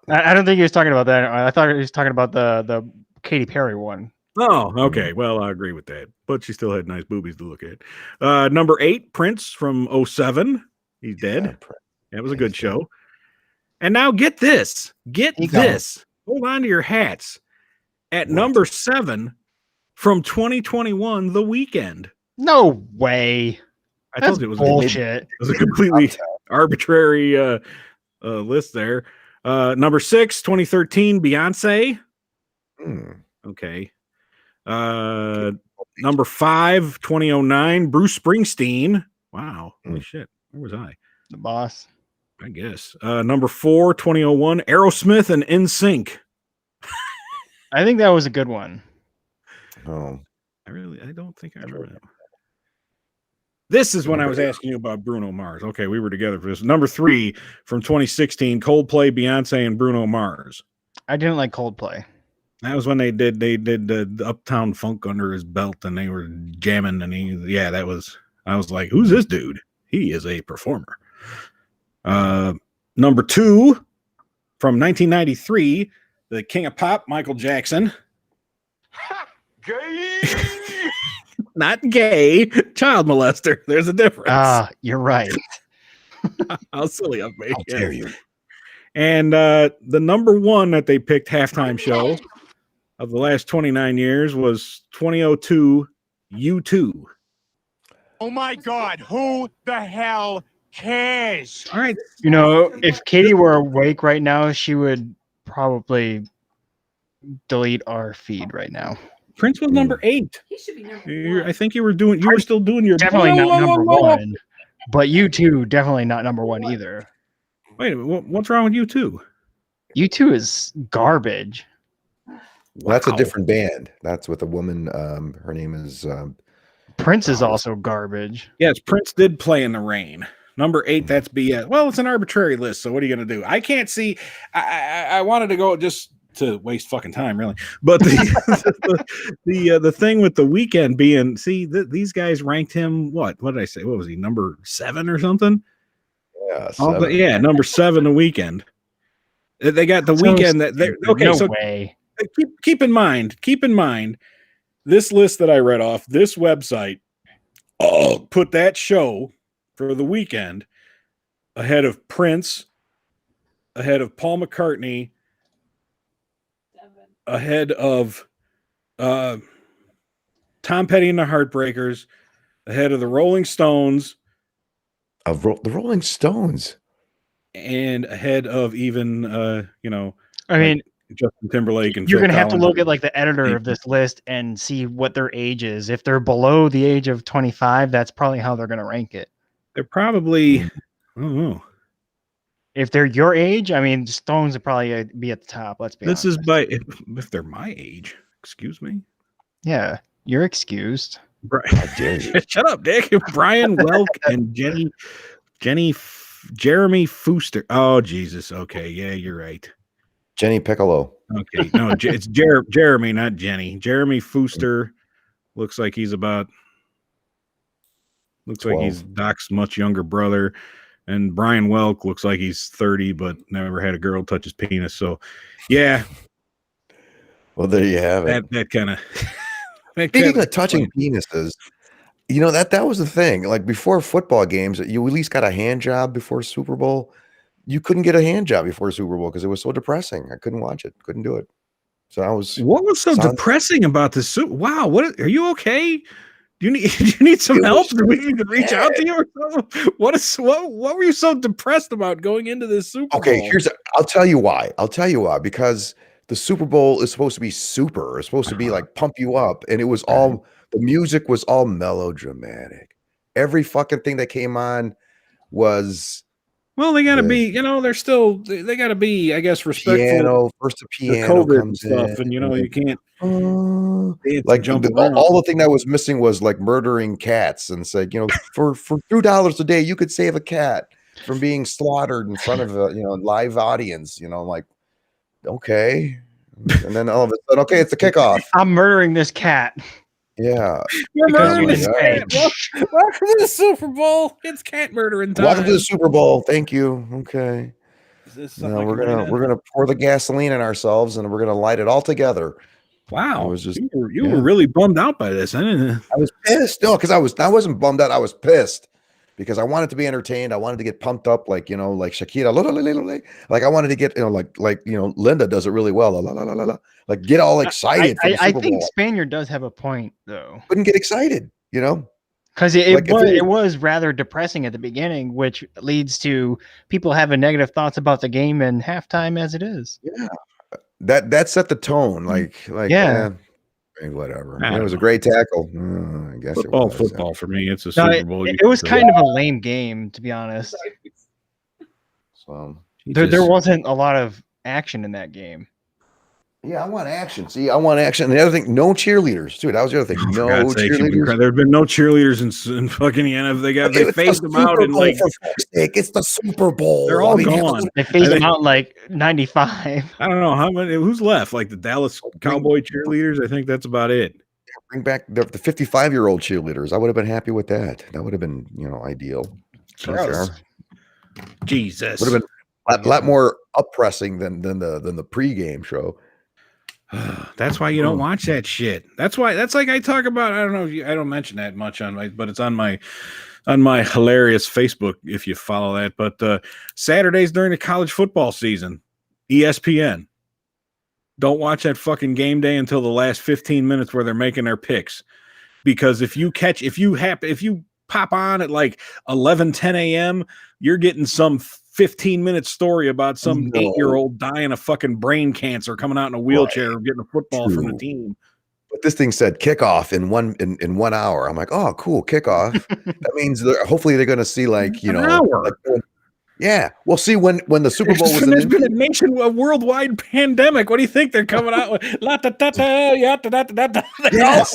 Speaker 5: I don't think he was talking about that. I thought he was talking about the Katy Perry one.
Speaker 2: Oh, okay. Well, I agree with that. But she still had nice boobies to look at. Number 8, Prince from 07. He's dead. That was a good show. And now get this. Hold on to your hats. At number 7 from 2021, The Weeknd.
Speaker 5: No way.
Speaker 2: I told you it was
Speaker 5: bullshit.
Speaker 2: It was a completely arbitrary list there. Number 6, 2013, Beyonce. Okay. Number 5, 2009, Bruce Springsteen. Wow. Holy shit. Where was I?
Speaker 5: The boss.
Speaker 2: I guess. Number 4, 2001, Aerosmith and NSYNC.
Speaker 5: I think that was a good one.
Speaker 3: Oh.
Speaker 2: I don't think I remember that. This is when I was asking you about Bruno Mars. Okay, we were together for this. Number 3 from 2016, Coldplay, Beyonce, and Bruno Mars.
Speaker 5: I didn't like Coldplay.
Speaker 2: That was when they did the Uptown Funk under his belt, and they were jamming, and I was like, who's this dude? He is a performer. Number 2 from 1993, the King of Pop, Michael Jackson.
Speaker 7: Gay.
Speaker 2: Not gay, child molester. There's a difference.
Speaker 5: You're right.
Speaker 2: How silly of me.
Speaker 3: How dare you?
Speaker 2: And the number 1 that they picked halftime show of the last 29 years was 2002 U2.
Speaker 7: Oh my God, who the hell cares?
Speaker 2: All right.
Speaker 5: You know, if Katie were awake right now, she would probably delete our feed right now.
Speaker 2: Prince was number 8.
Speaker 9: He should be number 1.
Speaker 2: I think you were still doing your
Speaker 5: Definitely not number 1. But U2 definitely not number 1 either.
Speaker 2: Wait, what's wrong with U2?
Speaker 5: U2 is garbage.
Speaker 3: Well, that's a different band. That's with a woman. Her name is
Speaker 5: Prince is also garbage.
Speaker 2: Yes, Prince did Play in the Rain. Number 8, that's BS. Well, it's an arbitrary list, so what are you going to do? I can't see. I wanted to go just to waste fucking time, really. But the thing with The Weeknd being, these guys ranked him, what did I say? What was he, number 7 or something?
Speaker 3: Yeah, 7.
Speaker 2: Yeah, number 7, The Weeknd. They got The Weeknd.
Speaker 5: Way.
Speaker 2: Keep in mind, this list that I read off, this website, put that show for The Weeknd ahead of Prince, ahead of Paul McCartney, ahead of Tom Petty and the Heartbreakers, ahead of the Rolling Stones.
Speaker 3: The Rolling Stones.
Speaker 2: And ahead of even,
Speaker 5: I mean,
Speaker 2: Justin Timberlake and
Speaker 5: you're
Speaker 2: Phil
Speaker 5: going to have to
Speaker 2: Collins.
Speaker 5: look at like the editor of this list and see what their age is. If they're below the age of 25, that's probably how they're going to rank it.
Speaker 2: They're probably, I don't know.
Speaker 5: If they're your age, I mean, Stones would probably be at the top. Let's be honest.
Speaker 2: This is by if they're my age. Excuse me.
Speaker 5: Yeah, you're excused.
Speaker 2: Shut up, Dick. Brian Welk and Jeremy Fooster. Oh, Jesus. Okay, yeah, you're right.
Speaker 3: Jenny Piccolo.
Speaker 2: Okay, no, it's Jeremy, not Jenny. Jeremy Fooster looks like he's about Looks like he's Doc's much younger brother. And Brian Welk looks like he's 30, but never had a girl touch his penis. So, yeah.
Speaker 3: Well, there you have it.
Speaker 2: That kind of.
Speaker 3: Speaking of touching penises, you know, that was the thing. Like before football games, you at least got a hand job before Super Bowl. You couldn't get a hand job before Super Bowl because it was so depressing. I couldn't watch it. Couldn't do it. So I was.
Speaker 2: What was so depressing about this? Wow. What are you okay? Do you need some help? Do we need to reach out to you or something? What were you so depressed about going into this Super Bowl?
Speaker 3: Okay, I'll tell you why. Because the Super Bowl is supposed to be super. It's supposed to be like pump you up, and it was all the music was all melodramatic. Every fucking thing that came on was.
Speaker 2: Well, they got to be, you know, they got to be, I guess, respectful.
Speaker 3: Piano, first the piano comes
Speaker 2: stuff,
Speaker 3: in,
Speaker 2: and you know, you can't
Speaker 3: like
Speaker 2: jump
Speaker 3: all the thing that was missing was like murdering cats and said, you know, for $2 a day, you could save a cat from being slaughtered in front of a live audience. You know, like okay, and then all of a sudden, okay, it's the kickoff.
Speaker 5: I'm murdering this cat.
Speaker 3: Yeah.
Speaker 2: We're murdering this cat. Welcome to the Super Bowl. It's cat murdering time.
Speaker 3: Welcome to the Super Bowl. Thank you. Okay. Now we're gonna pour the gasoline in ourselves and we're gonna light it all together.
Speaker 2: Wow. It was just you were really bummed out by this. I
Speaker 3: was pissed. No, because I wasn't bummed out. I was pissed because I wanted to be entertained. I wanted to get pumped up like like Shakira. Like I wanted to get like Linda does it really well. Like get all excited.
Speaker 5: I think Spaniard does have a point though.
Speaker 3: Couldn't get excited,
Speaker 5: because it was rather depressing at the beginning, which leads to people having negative thoughts about the game and halftime as it is.
Speaker 3: Yeah, that set the tone. Like whatever. It was a great tackle. I guess
Speaker 2: football for me. It's a Super Bowl.
Speaker 5: It was kind of a lame game, to be honest.
Speaker 3: So
Speaker 5: there wasn't a lot of action in that game.
Speaker 3: Yeah, I want action. See, I want action. And the other thing, no cheerleaders, dude. That was the other thing. No cheerleaders.
Speaker 2: There have been no cheerleaders in fucking NFL. They phased them out in like
Speaker 3: it's the Super Bowl.
Speaker 2: They're all gone.
Speaker 5: They phased them out in like 95.
Speaker 2: I don't know how many. Who's left? Like the Dallas Cowboy cheerleaders. I think that's about it.
Speaker 3: Bring back the 55-year-old cheerleaders. I would have been happy with that. That would have been ideal.
Speaker 2: Jesus,
Speaker 3: would have been a lot more oppressing than the pregame show.
Speaker 2: That's why you don't watch that shit. That's like I talk about. I don't know. I don't mention that much but it's on my hilarious Facebook if you follow that. But Saturdays during the college football season, ESPN. Don't watch that fucking game day until the last 15 minutes where they're making their picks, because if you pop on at like 10 a.m., you're getting some 15-minute story about some 8-year-old dying of fucking brain cancer, coming out in a wheelchair, getting a football from the team.
Speaker 3: But this thing said kickoff in 1 hour. I'm like, oh, cool, kickoff. That means hopefully they're going to see an hour. Yeah, we'll see when the Super Bowl was.
Speaker 2: There's been a worldwide pandemic. What do you think they're coming out with?
Speaker 3: Yes,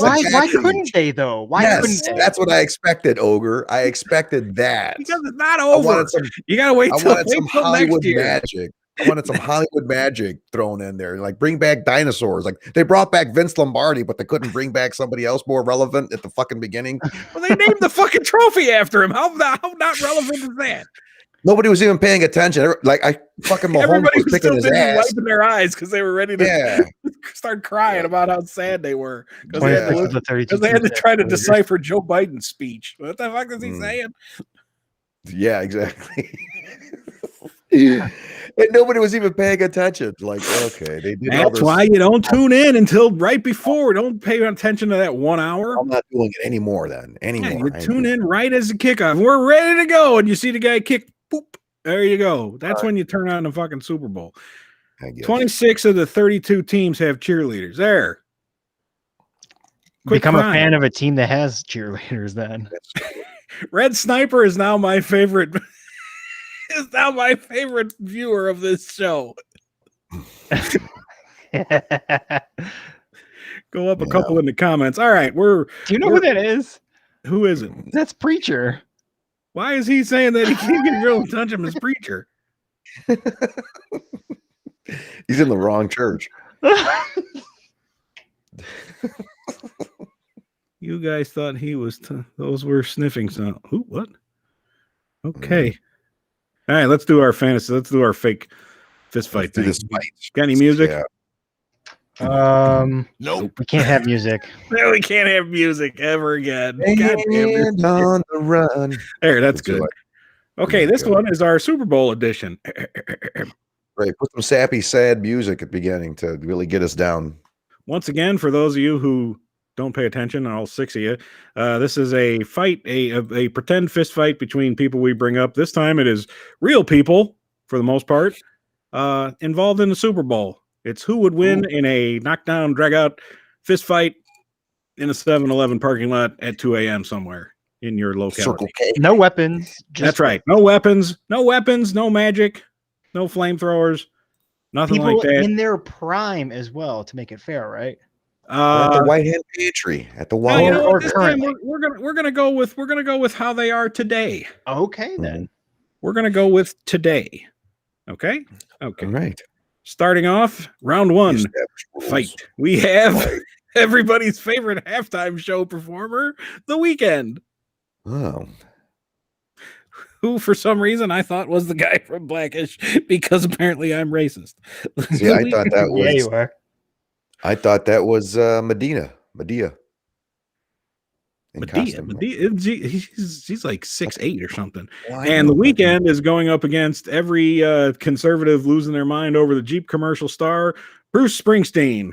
Speaker 5: why couldn't they though? Why couldn't they?
Speaker 3: That's what I expected, Ogre. I expected that.
Speaker 2: Because it's not over. You gotta wait till
Speaker 3: some Hollywood
Speaker 2: next year.
Speaker 3: Magic. I wanted some Hollywood magic thrown in there, like bring back dinosaurs. Like they brought back Vince Lombardi, but they couldn't bring back somebody else more relevant at the fucking beginning.
Speaker 2: Well, they named the fucking trophy after him. How not relevant is that?
Speaker 3: Nobody was even paying attention. Like I fucking Mahomes was picking his ass,
Speaker 2: wiping their eyes because they were ready to start crying about how sad they were because they had to try to decipher Joe Biden's speech. What the fuck is he saying?
Speaker 3: Yeah, exactly. And nobody was even paying attention. Like, okay, they did.
Speaker 2: That's why you don't tune in until right before. Don't pay attention to that 1 hour.
Speaker 3: I'm not doing it anymore.
Speaker 2: You tune in right as the kickoff. We're ready to go, and you see the guy kick. Boop. There you go. That's when you turn on the fucking Super Bowl. 26 of the 32 teams have cheerleaders. There.
Speaker 5: Become a fan of a team that has cheerleaders then.
Speaker 2: Red Sniper is now my favorite. Is now my favorite viewer of this show. Go up a couple in the comments. All right,
Speaker 5: do you know who that is?
Speaker 2: Who is it?
Speaker 5: That's Preacher.
Speaker 2: Why is he saying that he can't get a girl to touch him as Preacher?
Speaker 3: He's in the wrong church.
Speaker 2: You guys thought he was. Those were sniffing sound. Who? What? Okay. All right. Let's do our fantasy. Let's do our fake fist fight
Speaker 3: do
Speaker 2: thing.
Speaker 3: this fight.
Speaker 2: Got any music?
Speaker 3: Yeah.
Speaker 5: Nope. We can't have music.
Speaker 2: No, we can't have music ever again.
Speaker 3: And
Speaker 2: God damn it.
Speaker 3: on the run.
Speaker 2: There, that's good. Okay, this one is our Super Bowl edition.
Speaker 3: Right, put some sappy, sad music at the beginning to really get us down.
Speaker 2: Once again, for those of you who don't pay attention, all 6 of you, this is a fight, a pretend fist fight between people we bring up. This time it is real people, for the most part, involved in the Super Bowl. It's who would win in a knockdown, drag-out fist fight in a 7-Eleven parking lot at 2 a.m. somewhere in your locality.
Speaker 5: No weapons.
Speaker 2: That's right. No weapons, no magic, no flamethrowers, nothing
Speaker 5: People
Speaker 2: like that.
Speaker 5: in their prime as well to make it fair, right?
Speaker 3: At the White Hand Pantry. At the
Speaker 2: Well,
Speaker 3: White
Speaker 2: you know, this time we're gonna go with how they are today.
Speaker 5: Okay, then.
Speaker 2: We're gonna go with today. Okay. Okay.
Speaker 3: All right.
Speaker 2: Starting off, round one fight. We have everybody's favorite halftime show performer, The Weeknd.
Speaker 3: Oh.
Speaker 2: Who, for some reason, I thought was the guy from Blackish because apparently I'm racist.
Speaker 3: See, I thought that was.
Speaker 5: Yeah, you are.
Speaker 3: I thought that was Medea.
Speaker 2: Medea. She's like 6'8" or something.
Speaker 3: Well,
Speaker 2: And The Weeknd is going up against every conservative losing their mind over the Jeep commercial star, Bruce Springsteen.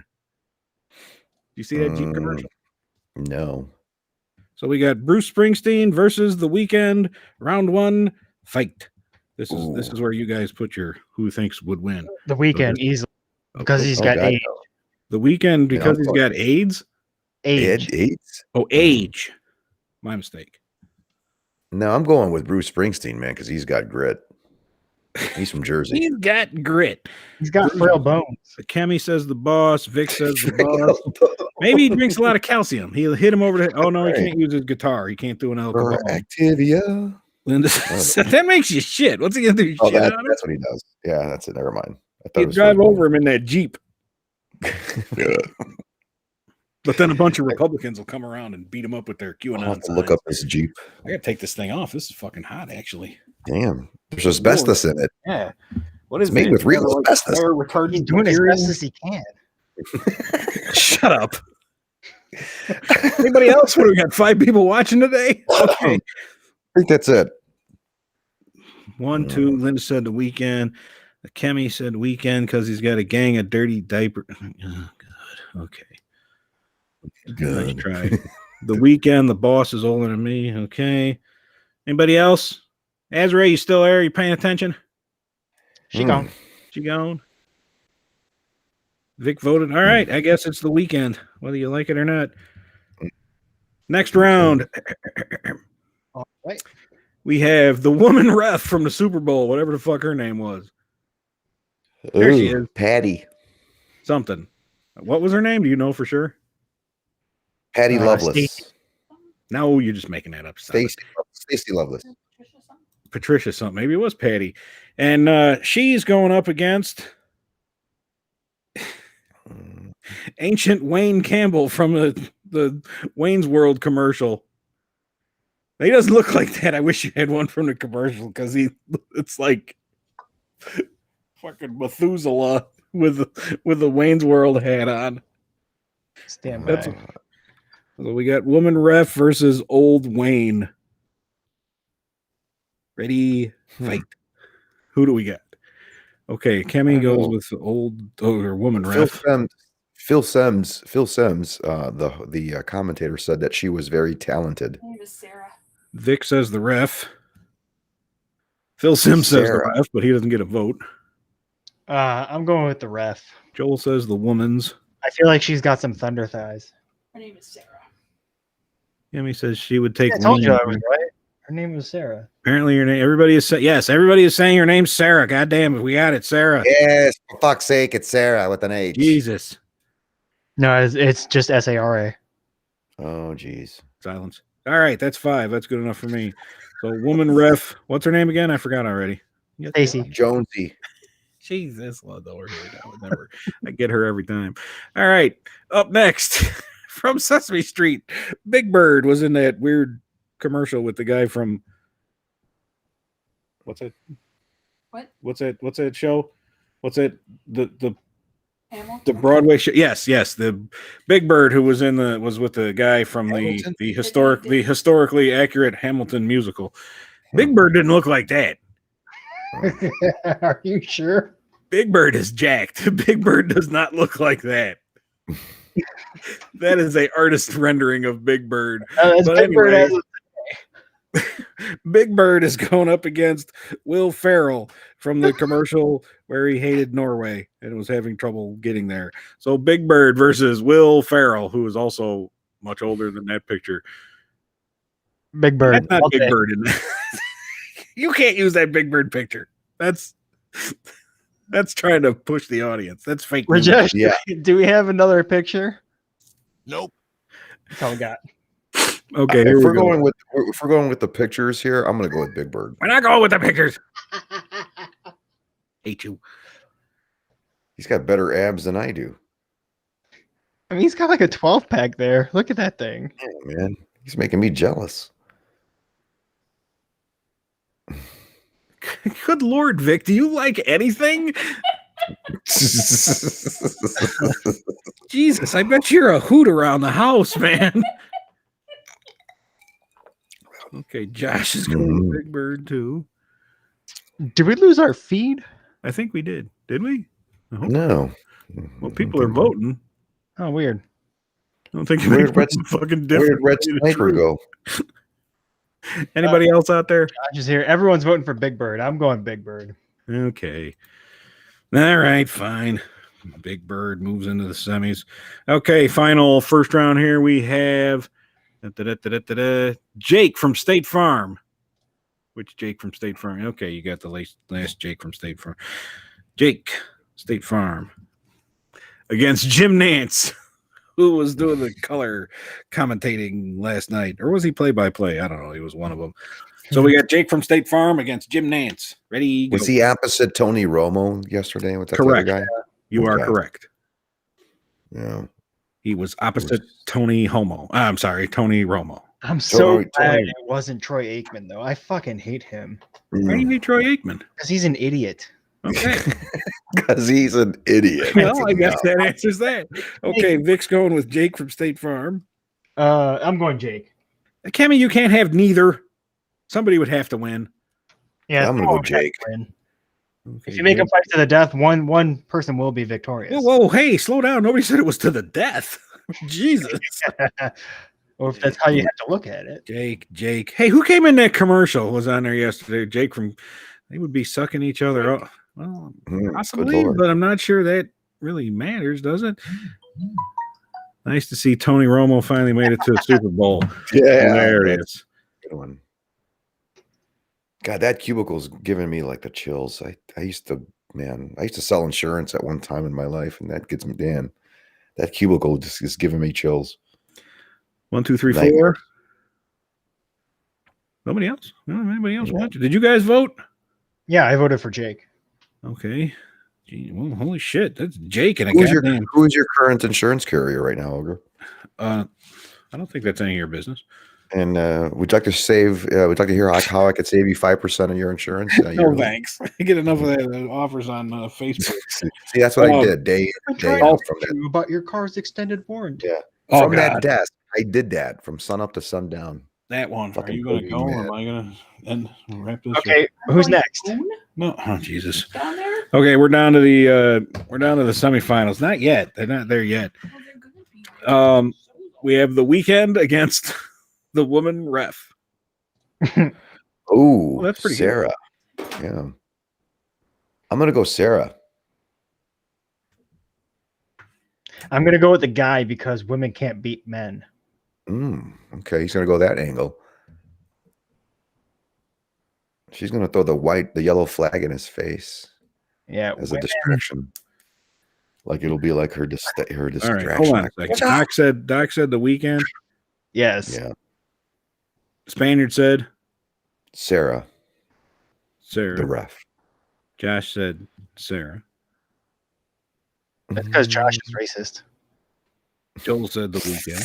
Speaker 2: You see that Jeep commercial?
Speaker 3: No.
Speaker 2: So we got Bruce Springsteen versus The Weeknd. Round one, fight. This is where you guys put your who thinks would win.
Speaker 5: The Weeknd easily because he's got age.
Speaker 2: The Weeknd because he's got AIDS.
Speaker 3: AIDS?
Speaker 2: Oh, age. My mistake.
Speaker 3: No, I'm going with Bruce Springsteen, man, because he's got grit. He's from Jersey.
Speaker 2: He's got grit.
Speaker 5: He's got frail bones.
Speaker 2: Kemi says the boss. Vic says the boss. Maybe he drinks a lot of calcium. He'll hit him over the head. Oh, no, he can't use his guitar. He can't do an alcohol.
Speaker 3: Activia.
Speaker 2: Linda said, that makes you shit. What's he going to do?
Speaker 3: Oh,
Speaker 2: Shit
Speaker 3: that's
Speaker 2: on him?
Speaker 3: what he does. Yeah, that's it. Never mind.
Speaker 2: He'd drive over him in that Jeep.
Speaker 3: Yeah.
Speaker 2: But then a bunch of Republicans will come around and beat him up with their QAnon
Speaker 3: I'll have to
Speaker 2: signs.
Speaker 3: look up this Jeep.
Speaker 2: I got to take this thing off. This is fucking hot, actually.
Speaker 3: Damn. There's asbestos in it.
Speaker 2: Yeah. What is
Speaker 3: It's made with real asbestos.
Speaker 2: Fire retardant
Speaker 5: He's doing as best as he can.
Speaker 2: Shut up. Anybody else? What, we got 5 people watching today? Okay.
Speaker 3: I think that's it.
Speaker 2: 1, 2. Linda said The Weeknd. Kemi said Weeknd because he's got a gang of dirty diaper. Oh, God. Okay.
Speaker 3: Good.
Speaker 2: Nice try. The Weeknd, the boss is older than me. Okay. Anybody else? Azrael, you still there? You paying attention?
Speaker 5: She gone.
Speaker 2: She gone. Vic voted. All right. I guess it's The Weeknd, whether you like it or not. Next round.
Speaker 5: All right.
Speaker 2: We have the woman ref from the Super Bowl, whatever the fuck her name was. There she is.
Speaker 3: Patty.
Speaker 2: Something. What was her name? Do you know for sure?
Speaker 3: Patty Loveless.
Speaker 5: Stacey.
Speaker 2: No, you're just making that up.
Speaker 3: Stacy Loveless.
Speaker 2: Patricia something. Maybe it was Patty. And she's going up against Ancient Wayne Campbell from the Wayne's World commercial. He doesn't look like that. I wish you had one from the commercial because it's like fucking Methuselah with the Wayne's World hat on.
Speaker 5: Stand by.
Speaker 2: So we got woman ref versus old Wayne. Ready, fight. Who do we got? Okay, Kemi goes with the old or woman ref.
Speaker 3: Phil Sims, the commentator said that she was very talented.
Speaker 9: Her name is Sarah.
Speaker 2: Vic says the ref. Phil Sims says the ref, but he doesn't get a vote.
Speaker 5: I'm going with the ref.
Speaker 2: Joel says the woman's.
Speaker 5: I feel like she's got some thunder thighs.
Speaker 9: Her name is Sarah.
Speaker 2: Kemi says she would take.
Speaker 5: I told you I was
Speaker 2: Wayne.
Speaker 5: right. Her name was Sarah.
Speaker 2: Apparently, your name. Everybody is yes. Everybody is saying your name's Sarah. God damn it, we got it, Sarah.
Speaker 3: Yes, for fuck's sake, it's Sarah with an H.
Speaker 2: Jesus.
Speaker 5: No, it's just SARA.
Speaker 3: Oh, geez.
Speaker 2: Silence. All right, that's 5. That's good enough for me. So, woman ref. What's her name again? I forgot already.
Speaker 5: Stacey.
Speaker 3: Jonesy.
Speaker 2: Jesus, Lord, over here now. I get her every time. All right, up next from Sesame Street. Big Bird was in that weird commercial with the guy from what's that?
Speaker 9: What?
Speaker 2: What's that show? What's that? The
Speaker 9: Hamilton?
Speaker 2: Broadway show? Yes. The Big Bird who was with the guy from
Speaker 3: Hamilton?
Speaker 2: the historically accurate Hamilton musical. Big Bird didn't look like that.
Speaker 5: Are you sure?
Speaker 2: Big Bird is jacked. Big Bird does not look like that. That is a artist rendering of Big Bird. But
Speaker 5: Big Bird
Speaker 2: anyway,
Speaker 5: has
Speaker 2: Big Bird is going up against Will Ferrell from the commercial where he hated Norway and was having trouble getting there. So Big Bird versus Will Ferrell, who is also much older than that picture.
Speaker 5: Big Bird.
Speaker 2: That's not Big Bird in that. You can't use that Big Bird picture. That's trying to push the audience. That's fake news.
Speaker 5: Rajesh,
Speaker 3: Yeah.
Speaker 5: do we have another picture?
Speaker 7: Nope.
Speaker 5: That's all we got.
Speaker 2: Okay,
Speaker 3: If we're going with the pictures here, I'm gonna go with Big Bird.
Speaker 2: We're not going with the pictures. Hate you.
Speaker 3: He's got better abs than I do.
Speaker 5: I mean, he's got like a 12-pack there. Look at that thing.
Speaker 3: Yeah, man, he's making me jealous.
Speaker 2: Good Lord, Vic, do you like anything? Jesus, I bet you're a hoot around the house, man. Okay, Josh is going with Big Bird too.
Speaker 5: Did we lose our feed?
Speaker 2: I think we did. Did we? I hope
Speaker 3: No.
Speaker 2: Well, people are voting.
Speaker 5: Oh, weird.
Speaker 2: I don't think
Speaker 3: Where'd Red,
Speaker 2: fucking
Speaker 3: where'd
Speaker 2: different.
Speaker 3: Red Sniper go?
Speaker 2: Anybody else out there?
Speaker 5: Josh is here. Everyone's voting for Big Bird. I'm going Big Bird.
Speaker 2: Okay. All right, fine. Big Bird moves into the semis. Okay, final first round here. We have Jake from State Farm. Which Jake from State Farm? Okay, you got the last Jake from State Farm. Jake, State Farm. Against Jim Nance, who was doing the color commentating last night. Or was he play-by-play? I don't know. He was one of them. So we got Jake from State Farm against Jim Nance. Ready?
Speaker 3: Was he opposite Tony Romo yesterday? With that
Speaker 2: Correct.
Speaker 3: other guy?
Speaker 2: You are correct.
Speaker 3: Yeah.
Speaker 2: He was opposite Tony Romo.
Speaker 5: I'm so glad it wasn't Troy Aikman, though. I fucking hate him.
Speaker 2: Why do you hate Troy Aikman?
Speaker 5: Because he's an idiot.
Speaker 2: Okay.
Speaker 3: Because he's an idiot.
Speaker 2: Well, I guess that answers that. Okay, Vic's going with Jake from State Farm.
Speaker 5: I'm going Jake.
Speaker 2: Kimmy, you can't have neither. Somebody would have to win.
Speaker 5: Yeah,
Speaker 3: I'm gonna go Jake.
Speaker 2: Okay,
Speaker 5: If you make a fight to the death, one person will be victorious.
Speaker 2: Whoa, hey, slow down. Nobody said it was to the death. Jesus.
Speaker 5: Or if that's how you have to look at it.
Speaker 2: Jake. Hey, who came in that commercial? Was on there yesterday? Jake from. They would be sucking each other up. Well, possibly, but I'm not sure that really matters, does it? Nice to see Tony Romo finally made it to the Super Bowl.
Speaker 3: Yeah,
Speaker 2: there it is.
Speaker 3: Good one. God, that cubicle's giving me like the chills. I used to sell insurance at one time in my life, and that gets me that cubicle just is giving me chills.
Speaker 2: 1, 2, 3, 4. Nobody else? No, anybody else watch it? Did you guys vote?
Speaker 5: Yeah, I voted for Jake.
Speaker 2: Okay. Gee, well, holy shit. That's Jake and a
Speaker 3: Who's
Speaker 2: goddamn.
Speaker 3: Who's your current insurance carrier right now, Ogre?
Speaker 2: I don't think that's any of your business.
Speaker 3: And would you like to save? Would you like to hear how I could save you 5% of your insurance?
Speaker 2: No thanks. I get enough of that offers on Facebook.
Speaker 3: See, that's what I did day
Speaker 5: I'm
Speaker 3: day
Speaker 5: trying
Speaker 3: out
Speaker 5: to
Speaker 3: from
Speaker 5: tell
Speaker 3: that.
Speaker 5: you about your car's extended warranty.
Speaker 3: Yeah, from that desk, I did that from sun up to sundown.
Speaker 2: That one.
Speaker 3: Fucking
Speaker 2: Are you going to
Speaker 3: Kooky,
Speaker 2: go or
Speaker 3: man.
Speaker 2: am I going to wrap this?
Speaker 5: Okay, who's next?
Speaker 2: No. Oh, Jesus.
Speaker 9: Down there?
Speaker 2: Okay, we're down to the semifinals. Not yet. They're not there yet. We have the Weekend against the woman ref.
Speaker 3: Oh,
Speaker 2: that's pretty
Speaker 3: Sarah. Yeah, I'm gonna go Sarah.
Speaker 5: I'm going to go with the guy because women can't beat men.
Speaker 3: Okay, he's gonna go that angle. She's gonna throw the yellow flag in his face.
Speaker 5: Yeah,
Speaker 3: as a distraction. Like it'll be like her distraction.
Speaker 2: All right, hold on a second. Doc said the Weekend.
Speaker 5: Yes.
Speaker 3: Yeah.
Speaker 2: Spaniard said
Speaker 3: Sarah.
Speaker 2: The
Speaker 3: ref.
Speaker 2: Josh said Sarah.
Speaker 5: That's because Josh is racist.
Speaker 2: Joel said the weekend.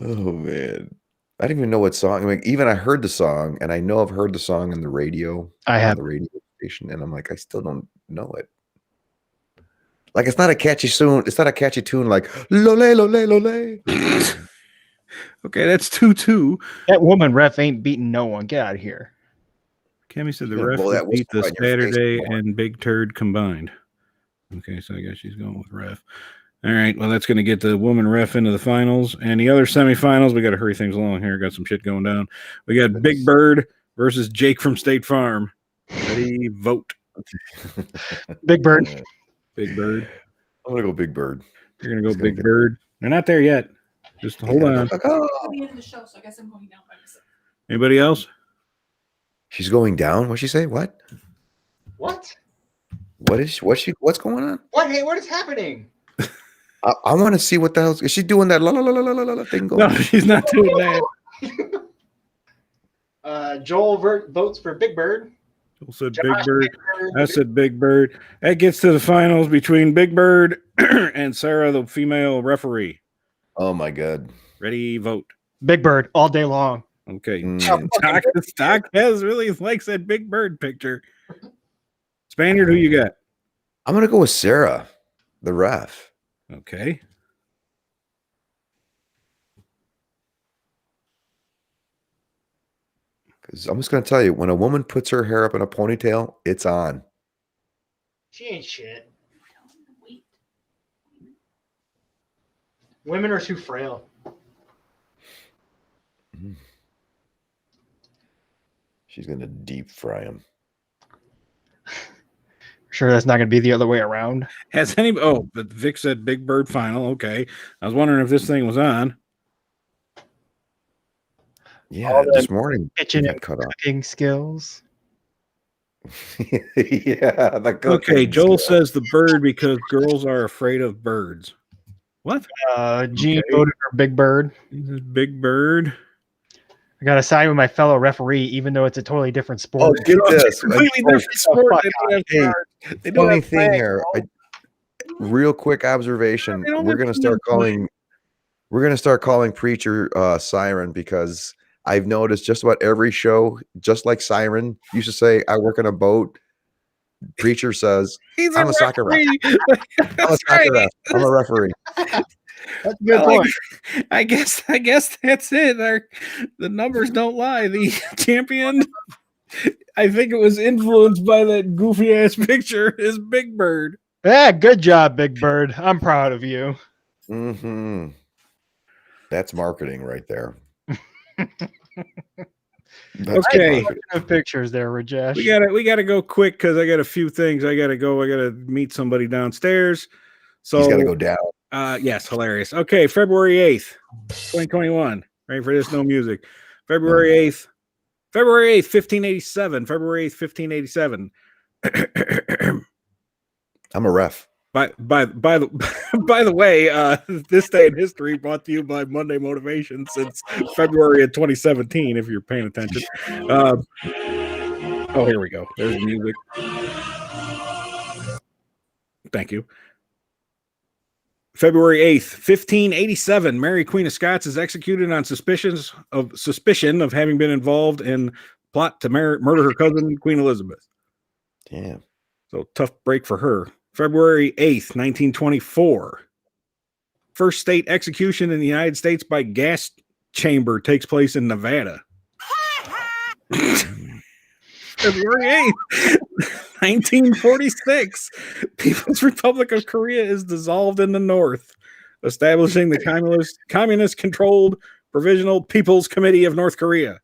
Speaker 3: Oh man, I didn't even know what song. I mean, even I heard the song, and I know I've heard the song on the radio.
Speaker 5: I have
Speaker 3: on the radio station, and I'm like, I still don't know it. Like it's not a catchy tune. It's not a catchy tune like lole lole lole.
Speaker 2: Okay, that's 2-2.
Speaker 5: that woman ref ain't beating no one. Get out of here.
Speaker 2: Cammy said the
Speaker 3: She's gonna
Speaker 2: ref
Speaker 3: blow that
Speaker 2: would beat the
Speaker 3: whistle right in your face.
Speaker 2: Saturday and Big Turd combined. Okay, so I guess she's going with ref. All right, well, that's going to get the woman ref into the finals. And the other semifinals, we got to hurry things along here. Got some shit going down. We got Big Bird versus Jake from State Farm. Ready, vote.
Speaker 5: Big Bird.
Speaker 2: Big Bird.
Speaker 3: I'm gonna go Big Bird.
Speaker 2: You're going to go Big Bird. They're not there yet. Just hold on.
Speaker 9: At the end of the show, so I guess I'm going down by myself.
Speaker 2: Anybody else?
Speaker 3: She's going down. What'd she say? What?
Speaker 5: What?
Speaker 3: What's going on?
Speaker 5: What? Hey, what is happening?
Speaker 3: I want to see what the hell is she doing that la la la la la la thing going.
Speaker 2: No, she's not doing that.
Speaker 5: Joel votes for Big Bird.
Speaker 2: Joel said Big Bird. I said Big Bird. That gets to the finals between Big Bird and Sarah, the female referee.
Speaker 3: Oh my god.
Speaker 2: Ready, vote.
Speaker 5: Big Bird all day long.
Speaker 2: Okay.
Speaker 3: Mm.
Speaker 2: Stock has really likes that Big Bird picture. Spaniard, who you got?
Speaker 3: I'm gonna go with Sarah, the ref.
Speaker 2: Okay.
Speaker 3: Because I'm just gonna tell you, when a woman puts her hair up in a ponytail, it's on.
Speaker 5: She ain't shit. Women are too frail.
Speaker 3: She's gonna deep fry him.
Speaker 5: Sure, that's not going to be the other way around.
Speaker 2: Has anybody? Oh, but Vic said Big Bird final. Okay. I was wondering if this thing was on.
Speaker 3: Yeah, this morning
Speaker 5: Kitchen
Speaker 3: got
Speaker 5: and
Speaker 3: cut off.
Speaker 5: cooking skills.
Speaker 3: Yeah.
Speaker 2: Okay. Joel says the bird because girls are afraid of birds. What?
Speaker 5: Gene voted for Big Bird.
Speaker 2: This is Big Bird.
Speaker 5: I got to side with my fellow referee, even though it's a totally different sport.
Speaker 3: Oh, get this.
Speaker 2: Completely different sport. They don't have
Speaker 3: Hey,
Speaker 2: cards. They don't
Speaker 3: funny
Speaker 2: have
Speaker 3: thing
Speaker 2: flags.
Speaker 3: here. Real quick observation.
Speaker 2: They don't
Speaker 3: We're
Speaker 2: have
Speaker 3: gonna
Speaker 2: teams
Speaker 3: start
Speaker 2: playing.
Speaker 3: calling Preacher Siren because I've noticed just about every show, just like Siren used to say, I work on a boat. Preacher says,
Speaker 2: He's
Speaker 3: I'm a soccer ref.
Speaker 2: referee.
Speaker 3: I'm a soccer ref. I'm a referee.
Speaker 5: That's a good point.
Speaker 2: I guess that's it. The numbers don't lie. The champion, I think it was influenced by that goofy ass picture, is Big Bird.
Speaker 5: Yeah, good job, Big Bird. I'm proud of you.
Speaker 3: Mm-hmm. That's marketing right there.
Speaker 2: Okay.
Speaker 5: Pictures there, Rajesh.
Speaker 2: We gotta go quick because I got a few things. I gotta meet somebody downstairs. So
Speaker 3: He's got to go down.
Speaker 2: Yes, hilarious. Okay, February 8th, 2021. Ready for this? No music. February 8th, 1587. February 8th, 1587.
Speaker 3: I'm a ref.
Speaker 2: By the way, this day in history brought to you by Monday Motivation since February of 2017, if you're paying attention. Oh, here we go. There's the music. Thank you. February 8th, 1587, Mary Queen of Scots is executed on suspicion of having been involved in plot to murder her cousin, Queen Elizabeth.
Speaker 3: Damn.
Speaker 2: So tough break for her. February 8th, 1924. First state execution in the United States by gas chamber takes place in Nevada. February 8th, 1946. People's Republic of Korea is dissolved in the North, establishing the communist-controlled Provisional People's Committee of North Korea.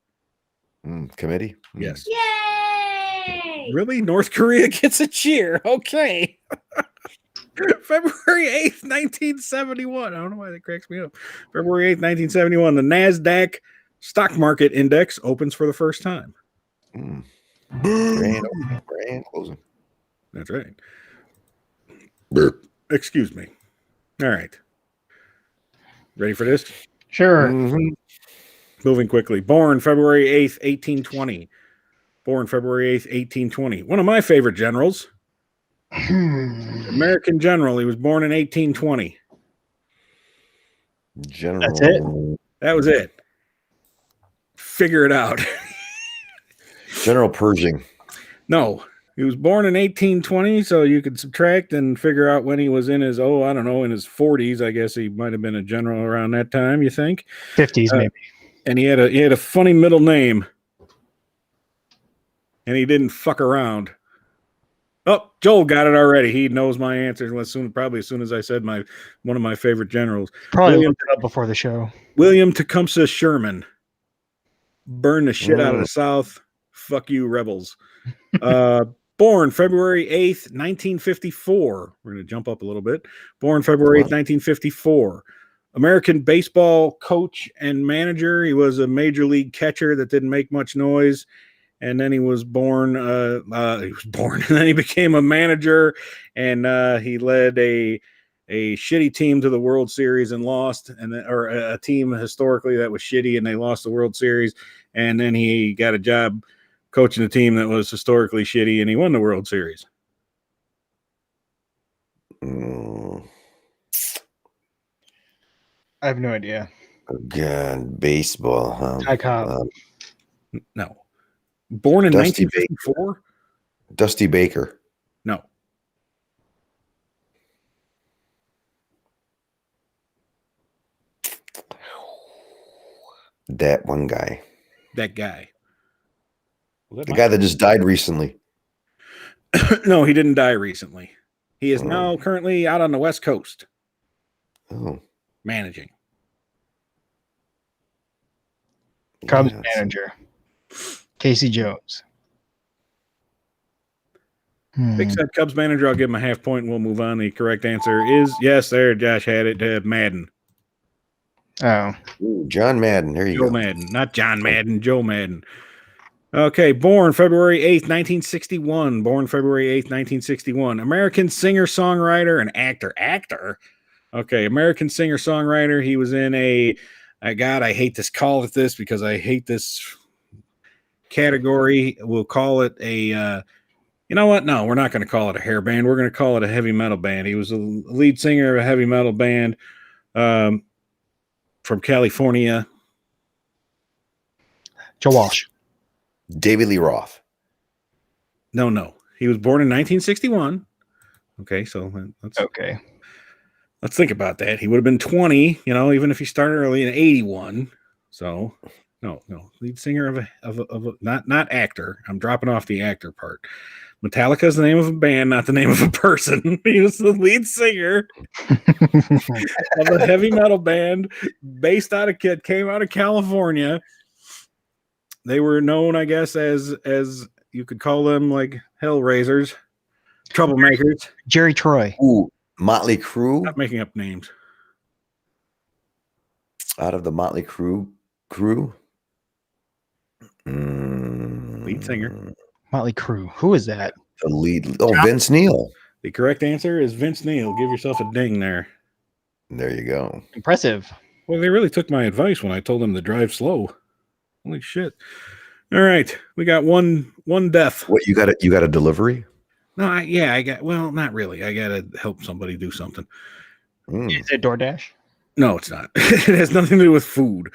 Speaker 3: Committee?
Speaker 2: Yes.
Speaker 9: Yay!
Speaker 2: Really? North Korea gets a cheer. Okay. February 8th, 1971. I don't know why that cracks me up. February 8th, 1971. The NASDAQ stock market index opens for the first time.
Speaker 3: Grand closing.
Speaker 2: That's right. Excuse me. All right. Ready for this?
Speaker 5: Sure.
Speaker 2: Moving quickly. Born February 8th, 1820. Born February 8th, 1820. One of my favorite generals, American general. He was born in 1820.
Speaker 3: General.
Speaker 5: That's it?
Speaker 2: That was it. Figure it out.
Speaker 3: General Pershing.
Speaker 2: No, he was born in 1820, so you could subtract and figure out when he was in his, in his 40s. I guess he might have been a general around that time, you think?
Speaker 5: 50s, maybe.
Speaker 2: And he had a funny middle name. And he didn't fuck around. Oh, Joel got it already. He knows my answer probably as soon as I said one of my favorite generals.
Speaker 5: Probably looked it up before the show.
Speaker 2: William Tecumseh Sherman. Burn the shit out of the South. Fuck you, rebels. Born February 8th, 1954. We're going to jump up a little bit. Born February 8th, 1954. American baseball coach and manager. He was a major league catcher that didn't make much noise. And then he was born. And then he became a manager, and he led a shitty team to the World Series and lost, or a team historically that was shitty, and they lost the World Series. And then he got a job coaching a team that was historically shitty, and he won the World Series.
Speaker 5: I have no idea.
Speaker 3: God, baseball. Huh?
Speaker 5: Ty Cobb.
Speaker 2: No. Born in
Speaker 3: Dusty
Speaker 2: 1954?
Speaker 3: Dusty Baker.
Speaker 2: No.
Speaker 3: That one guy.
Speaker 2: That guy.
Speaker 3: The guy that just died recently.
Speaker 2: No, he didn't die recently. He is now currently out on the West Coast.
Speaker 3: Oh.
Speaker 2: Managing.
Speaker 5: Cubs manager. Casey Jones.
Speaker 2: Big said Cubs manager. I'll give him a half point and we'll move on. The correct answer is yes, there. Josh had it. Madden.
Speaker 5: Oh.
Speaker 3: Ooh, John Madden. There you
Speaker 2: Joe
Speaker 3: go.
Speaker 2: Madden. Not John Madden. Joe Madden. Okay. Born February 8th, 1961. Born February 8th, 1961. American singer, songwriter, and actor. Okay. American singer, songwriter. He was in I hate to call it this because I hate this category. We'll call it you know what? No, we're not going to call it a hair band. We're going to call it a heavy metal band. He was a lead singer of a heavy metal band from California.
Speaker 5: Joe Walsh.
Speaker 3: David Lee Roth.
Speaker 2: No. He was born in 1961. Okay, so let's think about that. He would have been 20, even if he started early in 81. So no. Lead singer of a not actor. I'm dropping off the actor part. Metallica is the name of a band, not the name of a person. He was the lead singer of a heavy metal band came out of California. They were known, I guess, as you could call them, like hellraisers, troublemakers.
Speaker 5: Jerry Troy.
Speaker 3: Ooh, Motley Crue.
Speaker 2: Not making up names.
Speaker 3: Out of the Motley Crue crew.
Speaker 2: Lead singer.
Speaker 5: Motley Crue. Who is that?
Speaker 3: The lead. Oh, Vince Neil.
Speaker 2: The correct answer is Vince Neil. Give yourself a ding there.
Speaker 3: There you go.
Speaker 5: Impressive.
Speaker 2: Well, they really took my advice when I told them to drive slow. Holy shit. All right. We got one death.
Speaker 3: What, you got a delivery?
Speaker 2: No, not really. I got to help somebody do something.
Speaker 5: Is it DoorDash?
Speaker 2: No, it's not. It has nothing to do with food.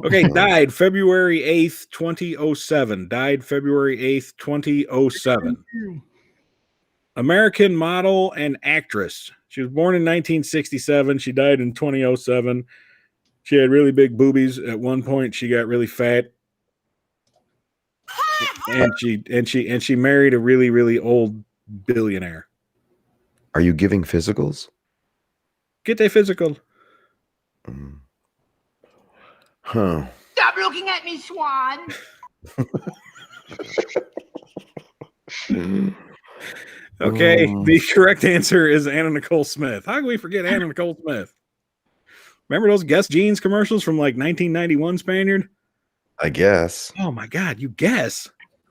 Speaker 2: Okay, died February 8th, 2007. Died February 8th, 2007. American model and actress. She was born in 1967. She died in 2007. She had really big boobies. At one point, she got really fat. And she married a really, really old billionaire.
Speaker 3: Are you giving physicals?
Speaker 2: Get that physical.
Speaker 3: Huh.
Speaker 9: Stop looking at me, Swan.
Speaker 2: Okay, the correct answer is Anna Nicole Smith. How can we forget Anna Nicole Smith? Remember those Guess Jeans commercials from like 1991, Spaniard?
Speaker 3: I guess.
Speaker 2: Oh my God, you guess.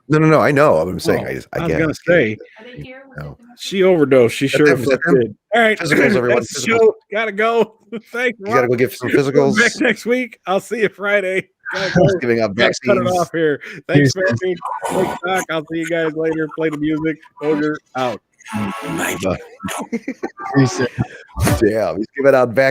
Speaker 3: No. I know. I'm saying. I
Speaker 2: was
Speaker 3: guess.
Speaker 2: gonna say
Speaker 9: Are they here?
Speaker 3: No.
Speaker 2: she overdosed. She sure
Speaker 3: them, let them.
Speaker 2: did. All right,
Speaker 3: Physicals, everyone,
Speaker 2: that's the
Speaker 3: physicals.
Speaker 2: show. Gotta go. Thanks.
Speaker 3: You got to go get some
Speaker 2: We're
Speaker 3: physicals.
Speaker 2: back next week. I'll see you Friday. Gotta go.
Speaker 3: Giving out
Speaker 2: Let's cut it
Speaker 3: vaccines.
Speaker 2: off here. Thanks, Fancy. Thanks, Doc. I'll see you guys later. Play the music. Ogre out.
Speaker 3: Yeah, he's giving out